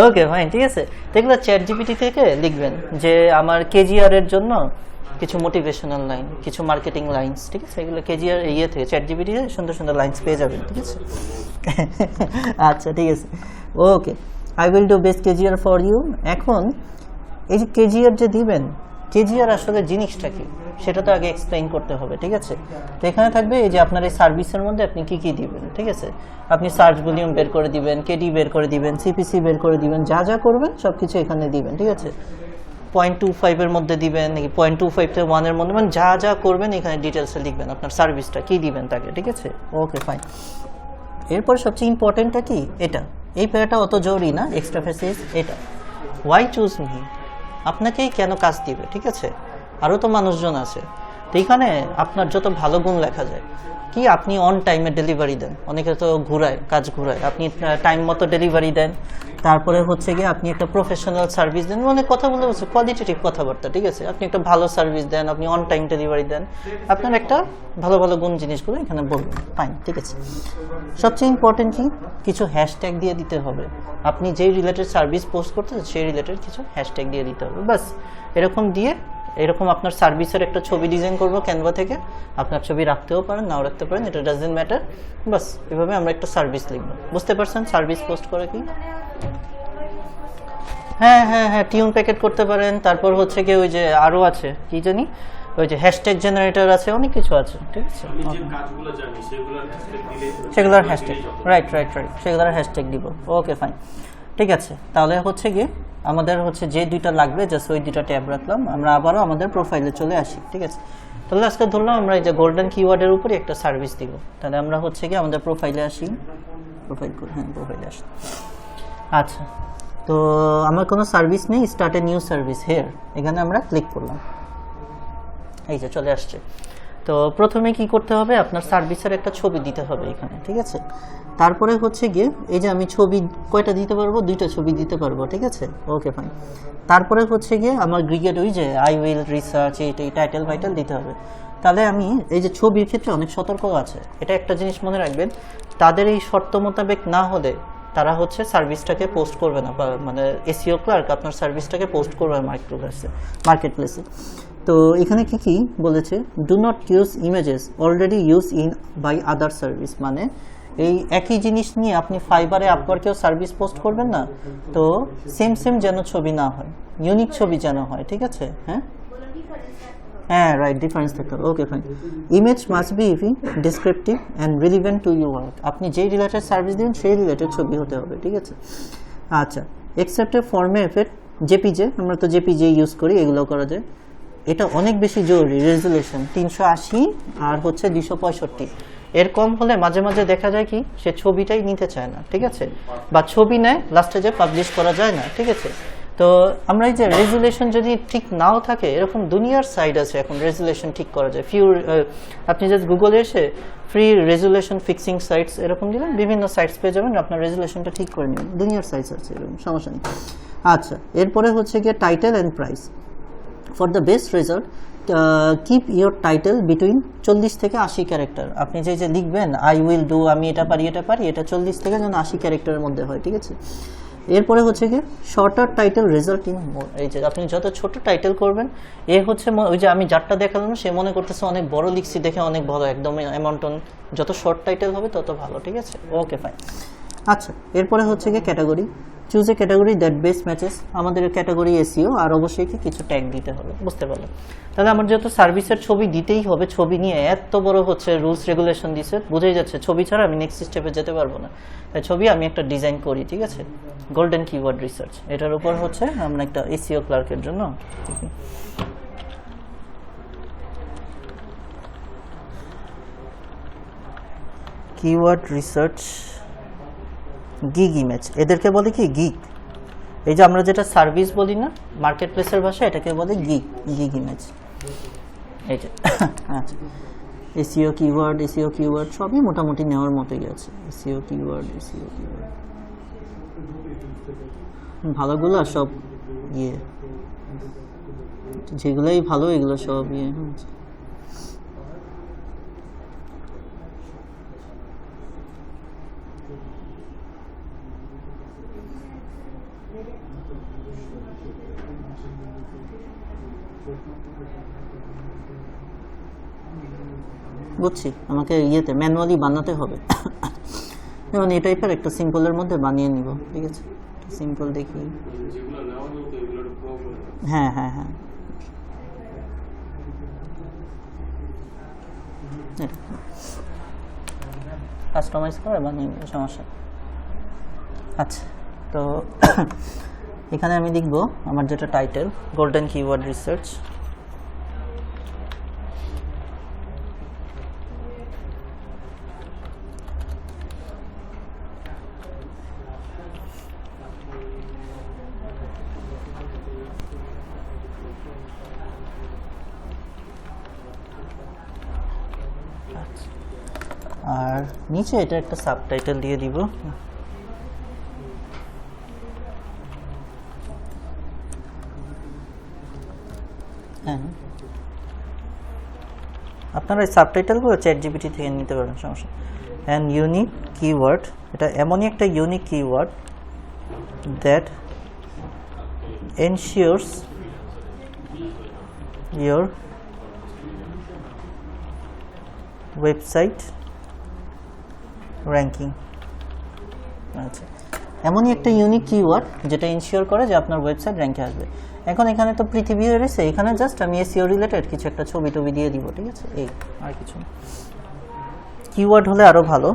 ওকে ফাইন, ঠিক আছে। এগুলো চ্যাট জিপিটি থেকে লিখবেন যে আমার কেজিআর এর জন্য কিছু মোটিভেশনাল লাইন, কিছু মার্কেটিং লাইনস, ঠিক আছে, এগুলো কেজিআর থেকে চ্যাট জিপিটি সুন্দর সুন্দর লাইনস পেয়ে যাবেন, ঠিক আছে। আচ্ছা, ঠিক আছে, okay, I will do best KGR for you. এখন এই যে কেজিআর যে দিবেন, কেজিআর আসলে জিনিসটা কি সেটা তো আগে এক্সপ্লেইন করতে হবে, ঠিক আছে। তো এখানে থাকবে এই যে আপনার এই সার্ভিসের মধ্যে আপনি কি কি দিবেন, ঠিক আছে। আপনি সার্চ ভলিউম বের করে দিবেন, কেডি বের করে দিবেন, সিপিসি বের করে দিবেন, যা যা করবেন সব কিছু এখানে দিবেন, ঠিক আছে। 0.25 এর মধ্যে দিবেন নাকি 0.25 থেকে 1 এর মধ্যে, মানে যা যা করবেন এখানে ডিটেলসে লিখবেন, আপনার সার্ভিসটা কি দিবেন তাকে, ঠিক আছে। Okay fine. এরপর সবচেয়ে ইম্পর্টেন্টটা কি, এটা, এই প্যারাটা অত জরুরি না, এক্সট্রা ফেসিস এটা, ওয়াই চুজ মি, আপনাকেই কেন কাজ দিবে, ঠিক আছে, আরও তো মানুষজন আছে। তো এখানে আপনার যত ভালো গুণ লেখা যায়, কি আপনি অন টাইমে ডেলিভারি দেন, অনেকে তো ঘুরায়, কাজ ঘুরায়, আপনি টাইম মতো ডেলিভারি দেন, তারপরে হচ্ছে গিয়ে আপনি একটা প্রফেশনাল সার্ভিস দেন, মানে কথা বলতে বলছে কোয়ালিটেটিভ কথাবার্তা, ঠিক আছে, আপনি একটা ভালো সার্ভিস দেন, আপনি অন টাইম ডেলিভারি দেন, আপনার একটা ভালো ভালো গুণ জিনিসগুলো এখানে বলবেন, ফাইন, ঠিক আছে। সবচেয়ে ইম্পর্টেন্ট কি, কিছু হ্যাশট্যাগ দিয়ে দিতে হবে, আপনি যেই রিলেটেড সার্ভিস পোস্ট করতে সেই রিলেটেড কিছু হ্যাশট্যাগ দিয়ে দিতে হবে, বাস। এরকম দিয়ে এরকম আপনার সার্ভিসের একটা ছবি ডিজাইন করবো ক্যানভা থেকে, আপনার ছবি রাখতেও পারেন নাও রাখতে পারেন, এটা ডাজন্ট ম্যাটার, বাস। এভাবে আমরা একটা সার্ভিস লিখবো, বুঝতে পারছেন সার্ভিস পোস্ট করে কি। হ্যাঁ হ্যাঁ হ্যাঁ, টিউন প্যাকেট করতে পারেন, তারপর হচ্ছে কি ওই যে আরও আছে কি জানি, ওই যে হ্যাশট্যাগ জেনারেটর আছে, অনেক কিছু আছে, ঠিক আছে, আমি যে কাজগুলো জানি সেগুলোর হ্যাশট্যাগ দিলে সেগুলোর হ্যাশট্যাগ, রাইট রাইট রাইট, সেগুলোর হ্যাশট্যাগ দিব, ওকে ফাইন, ঠিক আছে। তাহলে হচ্ছে গিয়ে আমাদের হচ্ছে যে দুইটা লাগবে জাস্ট ওই দুইটা ট্যাব রাখলাম, আমরা আবারও আমাদের প্রোফাইলে চলে আসি, ঠিক আছে। তাহলে আজকে ধরলাম আমরা এই যে গোল্ডেন কিওয়ার্ডের উপরে একটা সার্ভিস দিব, তাহলে আমরা হচ্ছে গিয়ে আমাদের প্রোফাইলে আসি, প্রোফাইল করে, হ্যাঁ প্রোফাইলে আসি। আচ্ছা, তো আমার কোনো সার্ভিস নেই, start a new service here, এখানে আমরা ক্লিক করলাম, এই যে চলে আসছে। তো প্রথমে কি করতে হবে, আপনার সার্ভিসের একটা ছবি দিতে হবে এখানে, ঠিক আছে। তারপরে হচ্ছে গিয়ে এই যে আমি ছবি কয়টা দিতে পারবো, 2টা ছবি দিতে পারবো, ঠিক আছে, ওকে ফাইন। তারপরে হচ্ছে গিয়ে আমার গ্রিগেড ওই যে আই উইল রিসার্চ এই টাইটেল ভাইটাল দিতে হবে। তাহলে আমি এই যে ছবির ক্ষেত্রে অনেক সতর্ক আছে, এটা একটা জিনিস মনে রাখবেন, তাদের এই শর্ত মোতাবেক না হলে তারা হচ্ছে সার্ভিসটাকে পোস্ট করবে না, মানে এসইও ক্লার্ক আপনার সার্ভিসটাকে পোস্ট করবে মার্কেট প্লেসে। তো এখানে কি কি বলেছে, do not use images already use in by other service, মানে এই একই জিনিস নিয়ে আপনি ফাইবারে আপওয়ার্কেও সার্ভিস পোস্ট করবেন না, তো সেম যেন ছবি না হয়, ইউনিক ছবি যেন হয়, ঠিক আছে। হ্যাঁ হ্যাঁ রাইট, ডিফারেন্স থাকতে হবে। Okay fine. Image must be descriptive and relevant to your work. আপনি যেই রিলেটেড সার্ভিস দিবেন সেই রিলেটেড ছবি হতে হবে, ঠিক আছে। আচ্ছা, এক্সেপ্টেড ফর্মে এফেক্ট জেপিজে, আমরা তো জেপিজে ইউজ করি, এগুলো করা যায়। এটা অনেক বেশি জরুরি, রেজুলেশন 380 আর হচ্ছে 265। এর কম হলে মাঝে মাঝে দেখা যায় কি সে ছবিটাই নিতে চায় না, ঠিক আছে, বা ছবি নেয় লাস্টে যে পাবলিশ করা যায় না, ঠিক আছে। তো আমরা এই যে রেজুলেশন যদি ঠিক নাও থাকে, এরকম দুনিয়ার সাইট আছে এখন রেজুলেশন ঠিক করা যায়। আপনি জাস্ট গুগলে এসে ফ্রি রেজুলেশন ফিক্সিং সাইটস এরকম দিলেন, বিভিন্ন সাইটস পেয়ে যাবেন, আপনার রেজুলেশনটা ঠিক করে নেবেন। দুনিয়ার সাইটস আছে এরকম, সমস্যা নেই। আচ্ছা, এরপরে হচ্ছে গিয়ে title and price. For the best result keep your title between 40 থেকে 80 ক্যারেক্টার। আপনি যে লিখবেন আই উইল ডু, আমি এটা পারি, এটা 40 থেকে যেন 80 ক্যারেক্টারের মধ্যে হয়, ঠিক আছে। এরপরে হচ্ছে কি shorter title result in more. এই যে আপনি যত ছোট টাইটেল করবেন, এ হচ্ছে ওই যে আমি যারটা দেখালাম সে মনে করতেছে অনেক বড় লিখছি দেখে অনেক বড়, একদম অ্যামাউন্টন। যত শর্ট টাইটেল হবে তত ভালো, ঠিক আছে। Okay fine. আচ্ছা, এরপরে হচ্ছে কি category. Choose A category that best matches. আমাদের ক্যাটাগরি এসইও, আর অবশ্যই কি কিছু ট্যাগ দিতে হবে, বুঝতে পারলাম। তাহলে আমার যেহেতু সার্ভিসের ছবি দিতেই হবে, ছবি নিয়ে এত বড় হচ্ছে রুলস রেগুলেশন দিছে, বুঝেই যাচ্ছে ছবি ছাড়া আমি নেক্সট স্টেপে যেতে পারবো না। তাই ছবি আমি একটা ডিজাইন করি, ঠিক আছে। গোল্ডেন কিওয়ার্ড রিসার্চ, এটার উপর হচ্ছে আমরা একটা এসইও ক্লার্কের জন্য কিওয়ার্ড রিসার্চ গিগ ইমেজ। এদেরকে বলে কি গিগ। এই যে আমরা যেটা সার্ভিস বলি না মার্কেট প্লেসের ভাষায়, এটাকে বলে গিগ ইমেজ। এই যে আচ্ছা, এসইও কিওয়ার্ড সবই মোটামুটি নেওয়ার মতোই আছে। এসইও কিওয়ার্ড ভালোগুলো সব ইয়ে, যেগুলোই ভালো এগুলো সব ইয়ে। বুঝছি, আমাকে ইয়েতে ম্যানুয়ালি বানাতে হবে। যেমন এই টাইপের একটা সিম্পলের মধ্যে বানিয়ে নিব, ঠিক আছে। সিম্পল দেখি, হ্যাঁ হ্যাঁ হ্যাঁ, কাস্টমাইজ করে বানিয়ে নিব, সমস্যা। আচ্ছা, তো এখানে আমি লিখব আমার যেটা টাইটেল, গোল্ডেন কিওয়ার্ড রিসার্চ। আর নিচে এটা একটা সাবটাইটেল দিয়ে দিব। হ্যাঁ, আপনারা এই সাবটাইটেলগুলো চ্যাটজিপিটি থেকে নিতে পারেন, সমস্যা। অ্যান্ড ইউনিক কিওয়ার্ড, এটা এমনই একটা unique keyword that ensures your website ranking. আচ্ছা, এমনই একটা ইউনিক কিওয়ার্ড যেটা ইনশিওর করে যে আপনার ওয়েবসাইট র্যাঙ্কে আসবে। এখন এখানে তো পৃথিবী রয়েছে, এখানে জাস্ট আমি এসইও রিলেটেড কিছু একটা ছবি টবি দিয়ে দিব, ঠিক আছে। এই আর কিছু কিওয়ার্ড হলে আরো ভালো।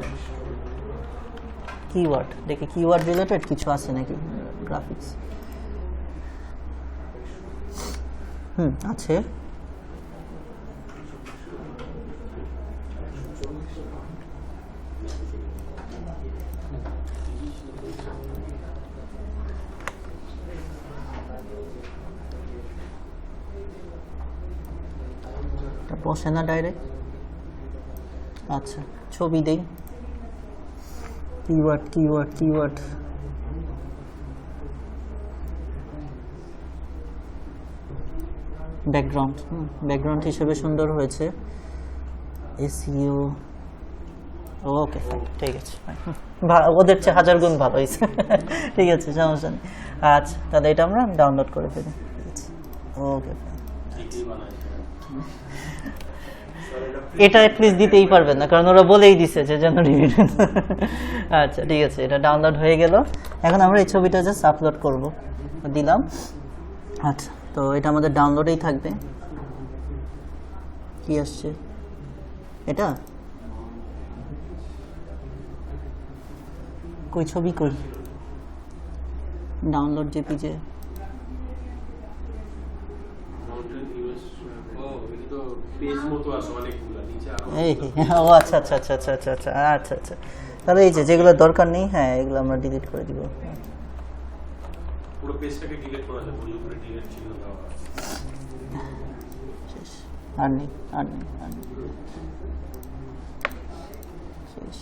কিওয়ার্ড দেখি, কিওয়ার্ড রিলেটেড কিছু আছে নাকি, গ্রাফিক্স। আছে। বসে না ডাইরেক্ট। আচ্ছা, ছবি দেই। কিওয়ার্ড ব্যাকগ্রাউন্ড হিসেবে সুন্দর হয়েছে। এসইও, ওকে ফাইন, ঠিক আছে, ওদের চেয়ে 1000 গুণ ভালো হয়েছে। ঠিক আছে, সমস্যা নেই। আচ্ছা, তাহলে এটা আমরা ডাউনলোড করে ফেলি, ঠিক আছে। Okay fine. এটা অ্যাটলিস্ট দিতেই পারবেন না, কারণ ওরা বলেই দিছে যে যেন রিভিউ। আচ্ছা, ঠিক আছে, এটা ডাউনলোড হয়ে গেল। এখন আমরা এই ছবিটা জাস্ট আপলোড করব, দিলাম। আচ্ছা, তো এটা আমাদের ডাউনলোডেই থাকবে। কি আসছে এটা কই ছবি কই ডাউনলোড জেপিজে মাউন্টেন ইউএস ও এটা তো পেজ মতো আছে অনেকগুলো নিচে আরো এই ও আচ্ছা আচ্ছা আচ্ছা আচ্ছা আচ্ছা আচ্ছা আচ্ছা আচ্ছা তাহলে এই যে যেগুলো দরকার নেই হ্যাঁ এগুলো আমরা ডিলিট করে দিব পুরো পেজটাকে ডিলিট করা যায় বলি উপরে ডিলিট চিহ্ন দেওয়া আছে শেষ আর নেই আর নেই আর নেই শেষ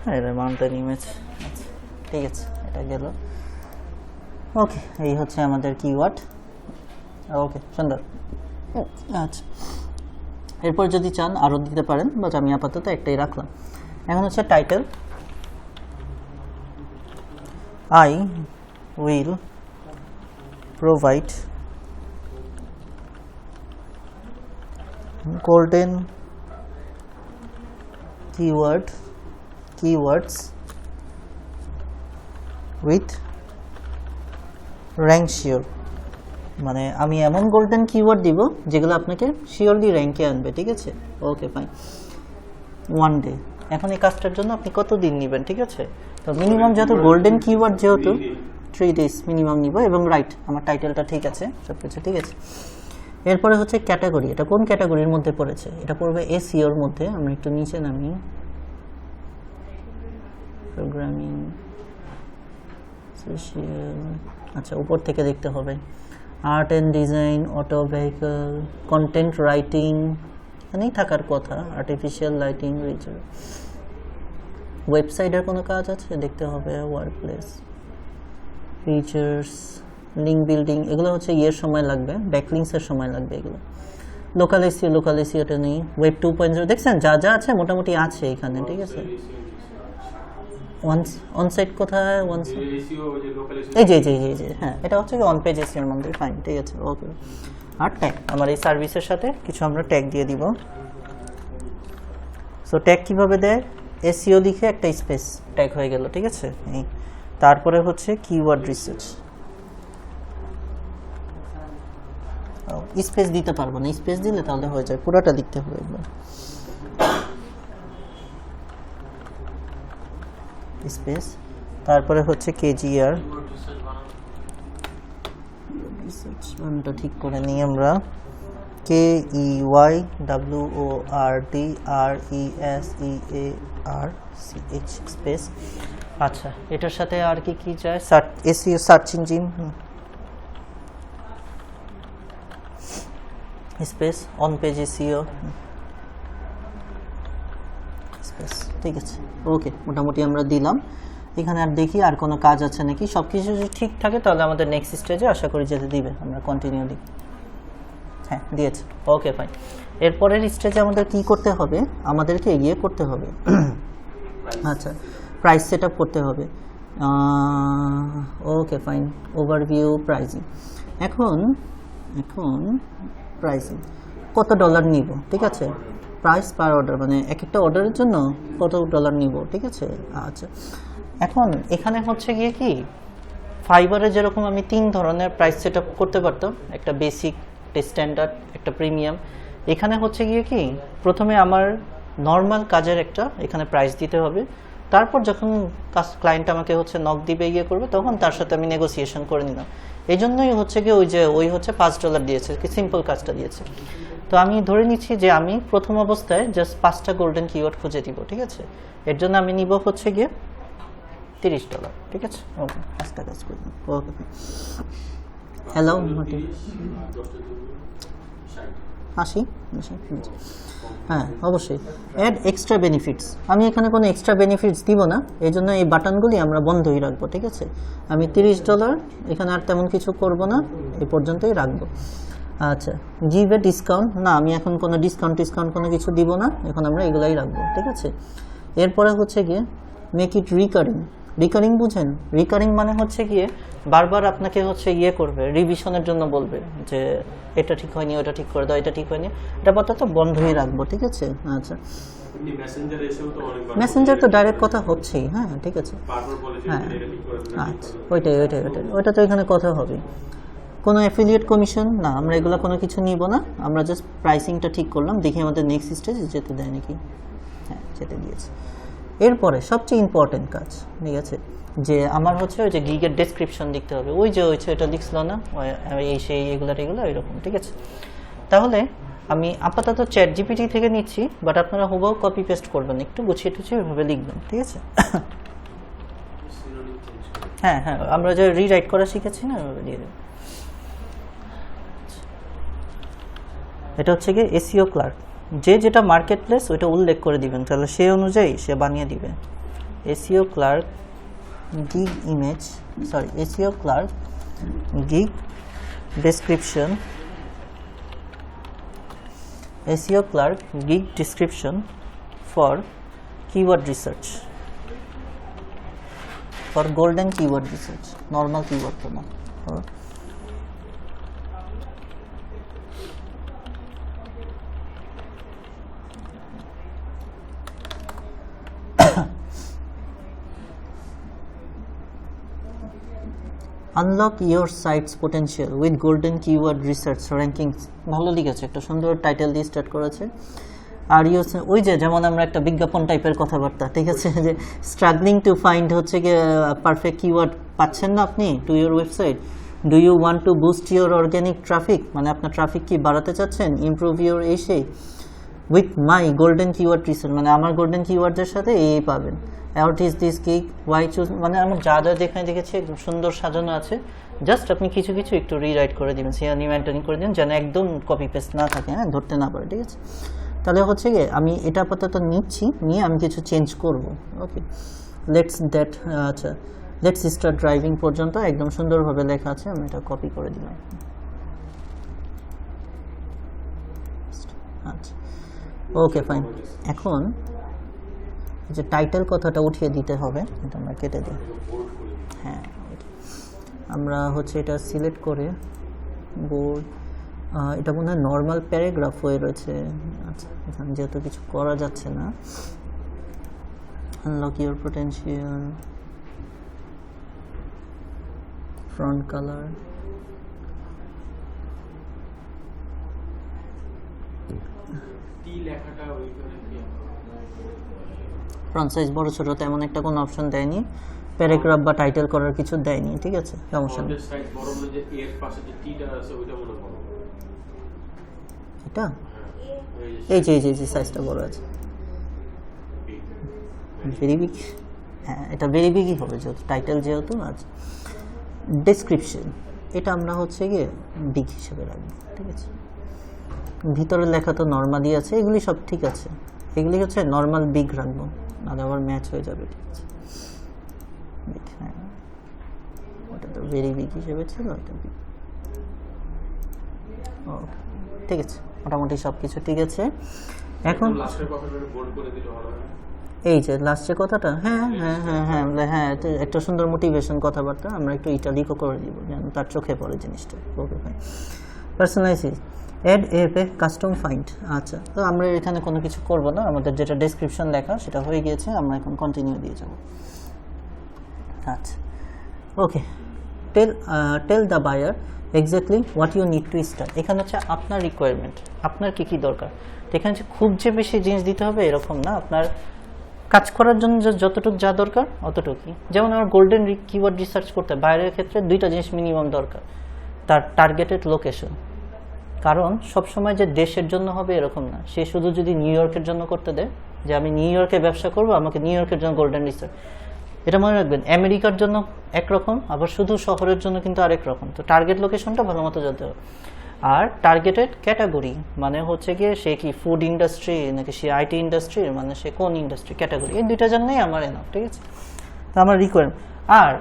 হ্যাঁ এটা মাউন্টেন ইমেজ আচ্ছা ঠিক আছে এটা গেল ওকে এই হচ্ছে আমাদের কিওয়ার্ড ওকে সুন্দর আচ্ছা এরপর যদি চান আরও দিতে পারেন বাট আমি আপাতত একটাই রাখলাম এখন হচ্ছে title I will provide golden keywords with rank sure মানে আমি এমন গোল্ডেন কিওয়ার্ড দিব যেগুলো আপনাকে শিওরলি র্যাঙ্কে আনবে ঠিক আছে ওকে ফাইন ওয়ান ডে এখন এই কাজটার জন্য আপনি কত দিন নেবেন ঠিক আছে তো মিনিমাম যেহেতু গোল্ডেন কিওয়ার্ড যেহেতু 3 days মিনিমাম নিব এবং রাইট আমার টাইটেলটা ঠিক আছে সব কিছু ঠিক আছে এরপরে হচ্ছে ক্যাটাগরি এটা কোন ক্যাটাগরির মধ্যে পড়েছে এটা পড়বে এসইওর মধ্যে আমরা একটু নিচে নামি প্রোগ্রামিং সোশ্যাল আচ্ছা উপর থেকে দেখতে হবে art and design auto vehicle content writing এখানেই থাকার কথা আর্টিফিশিয়াল লাইটিং রিচার্জ ওয়েবসাইটের কোনো কাজ আছে দেখতে হবে work place features link building এগুলো হচ্ছে ইয়ের সময় লাগবে ব্যাকলিংসের সময় লাগবে এগুলো লোকাল এসিওটা নেই ওয়েব 2.0 দেখছেন যা যা আছে মোটামুটি আছে এখানে ঠিক আছে অনসাইট কোথায় এসইও যে লোকাল এই যে হ্যাঁ এটা হচ্ছে কি অন পেজ এসইওর মধ্যে ফাইন ঠিক আছে ওকে আর ট্যাগ আমার এই সার্ভিসের সাথে কিছু আমরা ট্যাগ দিয়ে দিব সো ট্যাগ কিভাবে দেয় এসইও লিখে একটা স্পেস ট্যাগ হয়ে গেল ঠিক আছে এই তারপরে হচ্ছে কিওয়ার্ড রিসার্চ স্পেস দিতে পারবো না স্পেস দিলে তাহলে হয়ে যায় পুরোটা লিখতে হবে একবার স্পেস তারপরে হচ্ছে কেজিআর রিসার্চ নামটা ঠিক করে নিই আমরা KEYWORDRESEARCH স্পেস আচ্ছা এটার সাথে আর কি কি চাই SEO search engine space on page SEO space ঠিক আছে ওকে মোটামুটি আমরা দিলাম এখানে আর দেখি আর কোনো কাজ আছে নাকি সব কিছু যদি ঠিক থাকে তাহলে আমাদের নেক্সট স্টেজে আশা করি যেতে দিবে আমরা কন্টিনিউ দিই হ্যাঁ দিয়েছে ওকে ফাইন এরপরের স্টেজে আমাদের কি করতে হবে আমাদেরকে এগিয়ে করতে হবে আচ্ছা প্রাইস সেট আপ করতে হবে ওকে ফাইন ওভারভিউ প্রাইসিং এখন প্রাইসিং কত ডলার নিব ঠিক আছে প্রাইস পার অর্ডার মানে এক একটা অর্ডারের জন্য কত ডলার নিব ঠিক আছে আচ্ছা এখন এখানে হচ্ছে গিয়ে কি ফাইবারে যেরকম আমি 3 ধরনের প্রাইস সেট আপ করতে পারতাম একটা বেসিক একটা স্ট্যান্ডার্ড একটা প্রিমিয়াম এখানে হচ্ছে গিয়ে কি প্রথমে আমার নর্মাল কাজের একটা এখানে প্রাইস দিতে হবে তারপর যখন ক্লায়েন্ট আমাকে হচ্ছে নক দিবে ইয়ে করবে তখন তার সাথে আমি নেগোসিয়েশন করে নিলাম এই জন্যই হচ্ছে কি ওই হচ্ছে $5 দিয়েছে কি সিম্পল কাজটা দিয়েছে তো আমি ধরে নিচ্ছি যে আমি প্রথম অবস্থায় জাস্ট 5টা গোল্ডেন কিওয়ার্ড খুঁজে দিব ঠিক আছে এর জন্য আমি নিব হচ্ছে গিয়ে $30 ঠিক আছে ওকে আজকে কাজ করব ওকে হ্যালো আসি হ্যাঁ অবশ্যই অ্যাড এক্সট্রা বেনিফিটস আমি এখানে কোনো এক্সট্রা বেনিফিটস দিব না এই জন্য এই বাটনগুলি আমরা বন্ধই রাখবো ঠিক আছে আমি $30 এখানে আর তেমন কিছু করব না এই পর্যন্তই রাখবো আচ্ছা গিভ এ ডিসকাউন্ট না আমি এখন কোনো ডিসকাউন্ট কোনো কিছু দিব না এখন আমরা এগুলাই রাখবো ঠিক আছে এরপরে হচ্ছে গিয়ে মেক ইট রিকারিং বুঝেন রিকারিং মানে হচ্ছে গিয়ে বারবার আপনাকে হচ্ছে ইয়ে করবে রিভিশনের জন্য বলবে যে এটা ঠিক হয়নি ওটা ঠিক করে দাও এটা ঠিক হয়নি এটা আপাতত বন্ধই রাখবো ঠিক আছে আচ্ছা মেসেঞ্জার তো ডাইরেক্ট কথা হচ্ছেই হ্যাঁ ঠিক আছে হ্যাঁ আচ্ছা ওইটা তো এখানে কথা হবে কোনো অ্যাফিলিয়েট কমিশন না, আমরা এগুলো কোনো কিছু নিব না, আমরা জাস্ট প্রাইসিংটা ঠিক করলাম, দেখি আমাদের নেক্সট স্টেজ যেতে দেয় নাকি। হ্যাঁ, যেতে দিয়েছে। এরপরে সবচেয়ে ইম্পর্টেন্ট কাজ, ঠিক আছে, যে আমার হচ্ছে ওই যে গিগের ডেসক্রিপশন লিখতে হবে, ওই যে এটা লিখছিল না এই সেই এগুলো এরকম, ঠিক আছে। তাহলে আমি আপাতত চ্যাট জিপিটি থেকে নিচ্ছি, বাট আপনারা হুবহু কপি পেস্ট করবেন, একটু গুছিয়ে টুছিয়ে ওইভাবে লিখবেন, ঠিক আছে। হ্যাঁ হ্যাঁ, আমরা যে রিরাইট করা শিখেছি না, ওইভাবে দিয়ে দেবেন। এটা হচ্ছে কি এসইও ক্লার্ক, যে যেটা মার্কেট প্লেস ওইটা উল্লেখ করে দিবেন, তাহলে সেই অনুযায়ী সে বানিয়ে দিবে। SEO clerk gig image, sorry SEO clerk gig description, SEO clerk gig description for keyword research, for golden keyword research, normal keyword to না। Unlock your site's potential with golden keyword research rankings, ভালো লিখেছে, একটা সুন্দর টাইটেল দিয়ে স্টার্ট করেছে। আর ওই যে যেমন আমরা একটা বিজ্ঞাপন টাইপের কথাবার্তা, ঠিক আছে, যে স্ট্রাগলিং টু ফাইন্ড হচ্ছে গিয়ে পারফেক্ট কিওয়ার্ড পাচ্ছেন না আপনি to your website, do you want to boost your organic traffic, মানে আপনার ট্রাফিক কি বাড়াতে চাচ্ছেন, ইমপ্রুভ ইউর এই সেই, with my golden keyword research, মানে আমার গোল্ডেন কিওয়ার্ডের সাথে এই পাবেন। What is this gig, Y choose, মানে আমার যা যা যেখানে দেখেছি একদম সুন্দর সাজানো আছে, জাস্ট আপনি কিছু কিছু একটু রিরাইট করে দিবেন, সিআরনি মেনটেন করে দিন, যেন একদম কপি পেস্ট না থাকে, হ্যাঁ, ধরতে না পারে, ঠিক আছে। তাহলে হচ্ছে গিয়ে আমি এটা আপাতত নিচ্ছি, নিয়ে আমি কিছু চেঞ্জ করব। ওকে, আচ্ছা লেটস স্টার্ট ড্রাইভিং পর্যন্ত একদম সুন্দরভাবে লেখা আছে, আমি এটা কপি করে দিলাম। আচ্ছা, ওকে ফাইন। এখন যে টাইটেল কথাটা উঠিয়ে দিতে হবে, এটা আমরা কেটে দিই। হ্যাঁ, আমরা হচ্ছে এটা সিলেক্ট করে বোর্ড, এটা মনে হয় নর্মাল প্যারাগ্রাফ হয়ে রয়েছে। আচ্ছা, এখানে যেহেতু কিছু করা যাচ্ছে না, unlock your potential, front colour, front size বড় ছোট তেমন একটা কোনো অপশন দেয়নি, প্যারাগ্রাফ বা টাইটেল করার কিছু দেয়নি, ঠিক আছে, সমস্যা নেই। এটা এই যে সাইজটা বড় আছে, ভেরি বিগ, হ্যাঁ এটা ভেরি বিগই হবে যেহেতু টাইটেল, যেহেতু আছে। ডেসক্রিপশন, এটা আমরা হচ্ছে গিয়ে বিগ হিসেবে রাখবো, ঠিক আছে। ভিতরে লেখা তো নর্মালি আছে, এগুলি সব ঠিক আছে, এগুলি হচ্ছে নর্মাল বিগ রাখবো, নাহলে আবার ম্যাচ হয়ে যাবে, ঠিক আছে। হ্যাঁ, ওটা তো ভেরি বিগ হিসেবে ছিল, এটা বিগ, ও ঠিক আছে, মোটামুটি সব কিছু ঠিক আছে। এখন এই যে লাস্টের কথাটা, হ্যাঁ হ্যাঁ হ্যাঁ হ্যাঁ হ্যাঁ, একটা সুন্দর মোটিভেশন কথাবার্তা আমরা একটু ইটালিকও করে দিব, যেন তার চোখে পড়ে জিনিসটা। Okay fine. Personalize ad a custom find, আচ্ছা, তো আমরা এখানে কোনো কিছু করব না, আমাদের যেটা ডেসক্রিপশন লেখা সেটা হয়ে গিয়েছে, আমরা এখন কন্টিনিউ দিয়ে যাব। আচ্ছা, okay, tell the buyer exactly what you need to start, এখানে হচ্ছে আপনার রিকোয়ারমেন্ট, আপনার কী কী দরকার। এখানে হচ্ছে খুব যে বেশি জিনিস দিতে হবে এরকম না, আপনার কাজ করার জন্য যতটুকু যা দরকার অতটুকুই। যেমন আমার গোল্ডেন কিওয়ার্ড রিসার্চ করতে বাইরের ক্ষেত্রে দুইটা জিনিস মিনিমাম দরকার, তার টার্গেটেড লোকেশন, কারণ সবসময় যে দেশের জন্য হবে এরকম না, সে শুধু যদি নিউ ইয়র্কের জন্য করতে দেয়, যে আমি নিউ ইয়র্কে ব্যবসা করব, আমাকে নিউ ইয়র্কের জন্য গোল্ডেন রিসার্চ, এটা মনে রাখবেন, আমেরিকার জন্য একরকম, আবার শুধু শহরের জন্য কিন্তু আরেক রকম। তো টার্গেট লোকেশনটা ভালো মতো জানতে হবে। আর টার্গেটেড ক্যাটাগরি মানে হচ্ছে গিয়ে সে কি ফুড ইন্ডাস্ট্রি নাকি সে আইটি ইন্ডাস্ট্রি, মানে সে কোন ইন্ডাস্ট্রি, ক্যাটাগরি, এই দুইটা জানলেই আমার এনাফ, ঠিক আছে। তো আমার রিকোয়ারমেন্ট, আর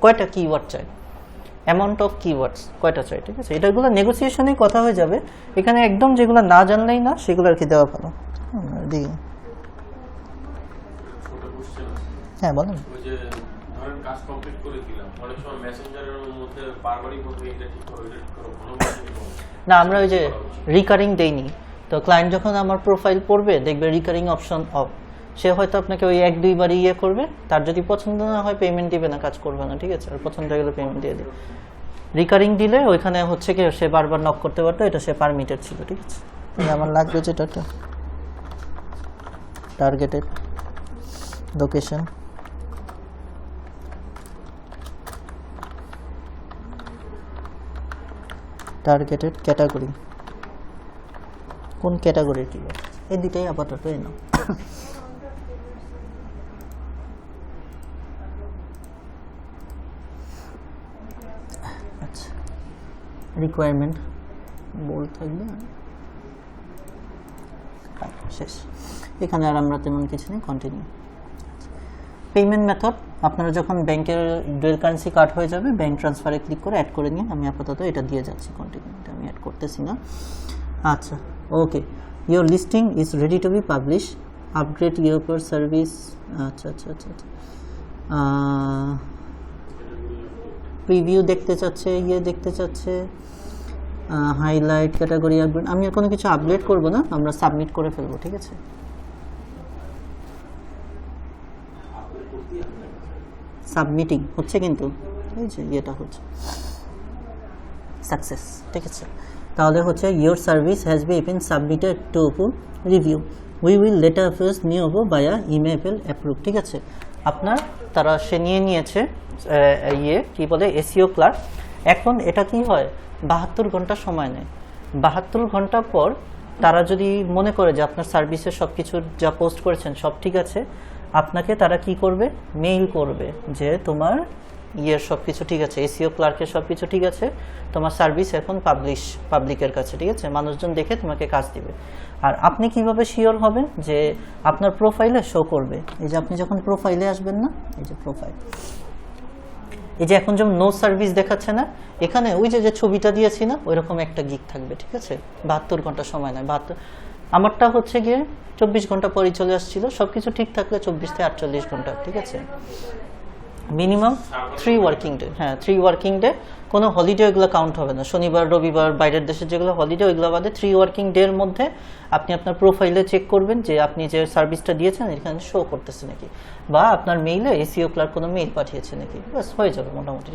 কয়টা কিওয়ার্ড চাই, অ্যামাউন্ট অফ কিওয়ার্ডস কয়টা চাই, ঠিক আছে, এটাগুলো নেগোসিয়েশনেই কথা হয়ে যাবে। এখানে একদম যেগুলো না জানলেই না সেগুলো আর কি দেওয়া ভালো। দিই, হ্যাঁ বলেন। কাজ কমপ্লিট করে দিলাম, অনেক সময় মেসেঞ্জারের মধ্যে বারবারই বলবে এটা ঠিক করো, এটা ঠিক করো, না আমরা ওই যে রিকারিং দেইনি, তো ক্লায়েন্ট যখন আমার প্রোফাইল পড়বে দেখবে রিকারিং অপশন অফ, সে হয়তো আপনাকে ওই এক দুইবার করবে, তার যদি পছন্দ না হয় পেমেন্ট দিবে না, কাজ করবে না, ঠিক আছে, আর পছন্দ হয়ে গেলে পেমেন্ট দিয়ে দিবে। রিকারিং দিলে ওইখানে হচ্ছে কি সে বারবার নক করতে পারতো, এটা সে পারমিটেড ছিল, ঠিক আছে। আমার লাগবে যেটা টার্গেটেড লোকেশন, টার্গেটেড ক্যাটাগরি, কোন ক্যাটাগরির কি এই দুটাই আপাতত নাও। আচ্ছা, রিকোয়ারমেন্ট বোল্ড থাকবে, শেষ। এখানে আর আমরা তেমন কিছু নেই, কন্টিনিউ। পেমেন্ট মেথড আপনারা যখন ব্যাংকের ডুয়াল কারেন্সি কার্ড হয়ে যাবে, ব্যাংক ট্রান্সফারে ক্লিক করে অ্যাড করে নিন। আমি আপাতত এটা দিয়ে যাচ্ছি, কন্টিনিউ, এটা আমি অ্যাড করতেছি না। আচ্ছা, okay, your listing is ready to be publish, upgrade your service. আচ্ছা আচ্ছা আচ্ছা আচ্ছা, প্রিভিউ দেখতে চাচ্ছে, দেখতে চাচ্ছে, হাইলাইট ক্যাটাগরি আপগ্রেড। আমি আর কোনো কিছু আপগ্রেড করব না, আমরা সাবমিট করে ফেলবো, ঠিক আছে। সাবমিটিং হচ্ছে, কিন্তু এই যে এটা হচ্ছে সাকসেস, ঠিক আছে। তাহলে হচ্ছে your service has been submitted to review, we will letter first new বায়া ইমেল অ্যাপ্রুভ, ঠিক আছে। আপনার তারা সে নিয়েছে কি বলে এসইও ক্লার্ক। এখন এটা কি হয়, 72 ঘন্টা সময় নেয়। 72 ঘন্টা পর তারা যদি মনে করে যে আপনার সার্ভিসে সব কিছু যা পোস্ট করেছেন সব ঠিক আছে, আপনাকে তারা কি করবে, মেইল করবে যে তোমার সব কিছু ঠিক আছে, এসইও ক্লার্কের সব কিছু ঠিক আছে, তোমার সার্ভিস এখন পাবলিকের কাছে, ঠিক আছে, মানুষজন দেখে তোমাকে কাজ দিবে। আর আপনি কিভাবে শিওর হবেন যে আপনার প্রোফাইলে শো করবে, এই যে আপনি যখন প্রোফাইলে আসবেন না, এই যে প্রোফাইল, এই যে এখন যেমন নো সার্ভিস দেখাচ্ছে না, এখানে ওই যে ছবিটা দিয়েছি না, ওইরকম একটা গিক থাকবে, ঠিক আছে। 72 ঘন্টা সময় নেয়, 72। আমারটা হচ্ছে গিয়ে 24 ঘন্টা পরই চলে আসছিল, সবকিছু ঠিক থাকলে 24 থেকে 48 ঘন্টা, ঠিক আছে। মিনিমাম 3 ওয়ার্কিং ডে, হ্যাঁ 3 ওয়ার্কিং ডে, কোনো হলিডে এগুলো কাউন্ট হবে না, শনিবার রবিবার বাইরের দেশে যেগুলো হলিডে ওইগুলো বাদে 3 ওয়ার্কিং ডে এর মধ্যে আপনি আপনার প্রোফাইলে চেক করবেন যে আপনি যে সার্ভিসটা দিয়েছেন এখানে শো করতেছে নাকি, বা আপনার মেইলে এসইও ক্লার্ক কোনো মেইল পাঠিয়েছে নাকি, বাস হয়ে যাবে মোটামুটি।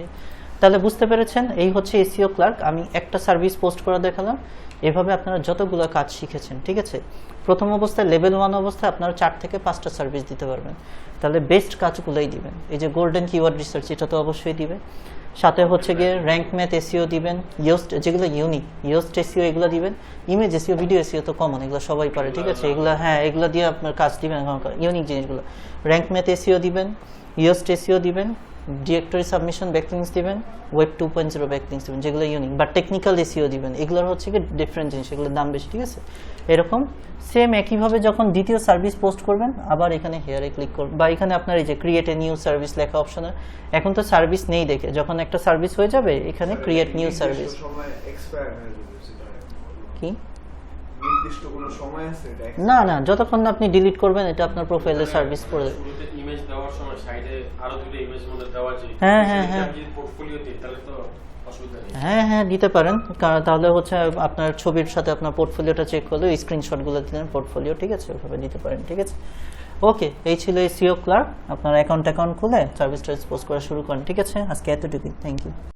তাহলে বুঝতে পেরেছেন, এই হচ্ছে এসইও ক্লার্ক। আমি একটা সার্ভিস পোস্ট করা দেখালাম, এভাবে আপনারা যতগুলো কাজ শিখেছেন, ঠিক আছে। প্রথম অবস্থায় লেভেল 1 অবস্থায় আপনারা 4 থেকে 5টা সার্ভিস দিতে পারবেন, তাহলে বেস্ট কাজগুলোই দিবেন। এই যে গোল্ডেন কিওয়ার্ড রিসার্চ, এটা তো অবশ্যই দিবে। সাথে হচ্ছে গিয়ে র্যাঙ্ক ম্যাথ এসইও দিবেন, ইয়োস্ট যেগুলো ইউনিক, ইয়োস্ট এসইও এগুলো দিবেন, ইমেজ এসইও, ভিডিও এসইও তো কমন, এগুলো সবাই পারে, ঠিক আছে। এগুলো হ্যাঁ, এগুলো দিয়ে আপনার কাজ দিবেন, ইউনিক জিনিসগুলো। র্যাঙ্ক ম্যাথ এসইও দিবেন, ইয়োস্ট এসইও দিবেন, ডিরেক্টরি সাবমিশন ব্যাকলিংস দিবেন, ওয়েব 2.0 ব্যাকলিংস দিবেন, যেগুলো ইউনিক, বা টেকনিক্যাল এসইও দিবেন। এগুলোর হচ্ছে কি ডিফারেন্ট জিনিস, এগুলোর দাম বেশি, ঠিক আছে। এরকম সেম একইভাবে যখন দ্বিতীয় সার্ভিস পোস্ট করবেন, আবার এখানে হেয়ারে ক্লিক করবেন, বা এখানে আপনার এই যে ক্রিয়েট এ নিউ সার্ভিস লেখা অপশনে, এখন তো সার্ভিস নেই দেখে, যখন একটা সার্ভিস হয়ে যাবে এখানে ক্রিয়েট নিউ সার্ভিস। কি নির্দিষ্ট কোনো সময় আছে এটা? না না, যতক্ষণ না আপনি ডিলিট করবেন এটা আপনার প্রোফাইলে সার্ভিস পড়ে যাবে। শুরুতে ইমেজ দেওয়ার সময় সাইডে আরো দুটো ইমেজ মধ্যে দেওয়া যায়। হ্যাঁ হ্যাঁ হ্যাঁ, যদি পোর্টফোলিও দিই তাহলে তো অসুবিধা নেই। হ্যাঁ হ্যাঁ দিতে পারেন, তাহলে হচ্ছে আপনার ছবির সাথে আপনার পোর্টফোলিওটা চেক করলে স্ক্রিনশটগুলো দিলেন পোর্টফোলিও, ঠিক আছে, ওইভাবে দিতে পারেন, ঠিক আছে। ওকে, এই ছিল এসইও ক্লার্ক। আপনার অ্যাকাউন্ট খুলে সার্ভিস পোস্ট করা শুরু করেন, ঠিক আছে। আজকে এতটুকুই, থ্যাংক ইউ।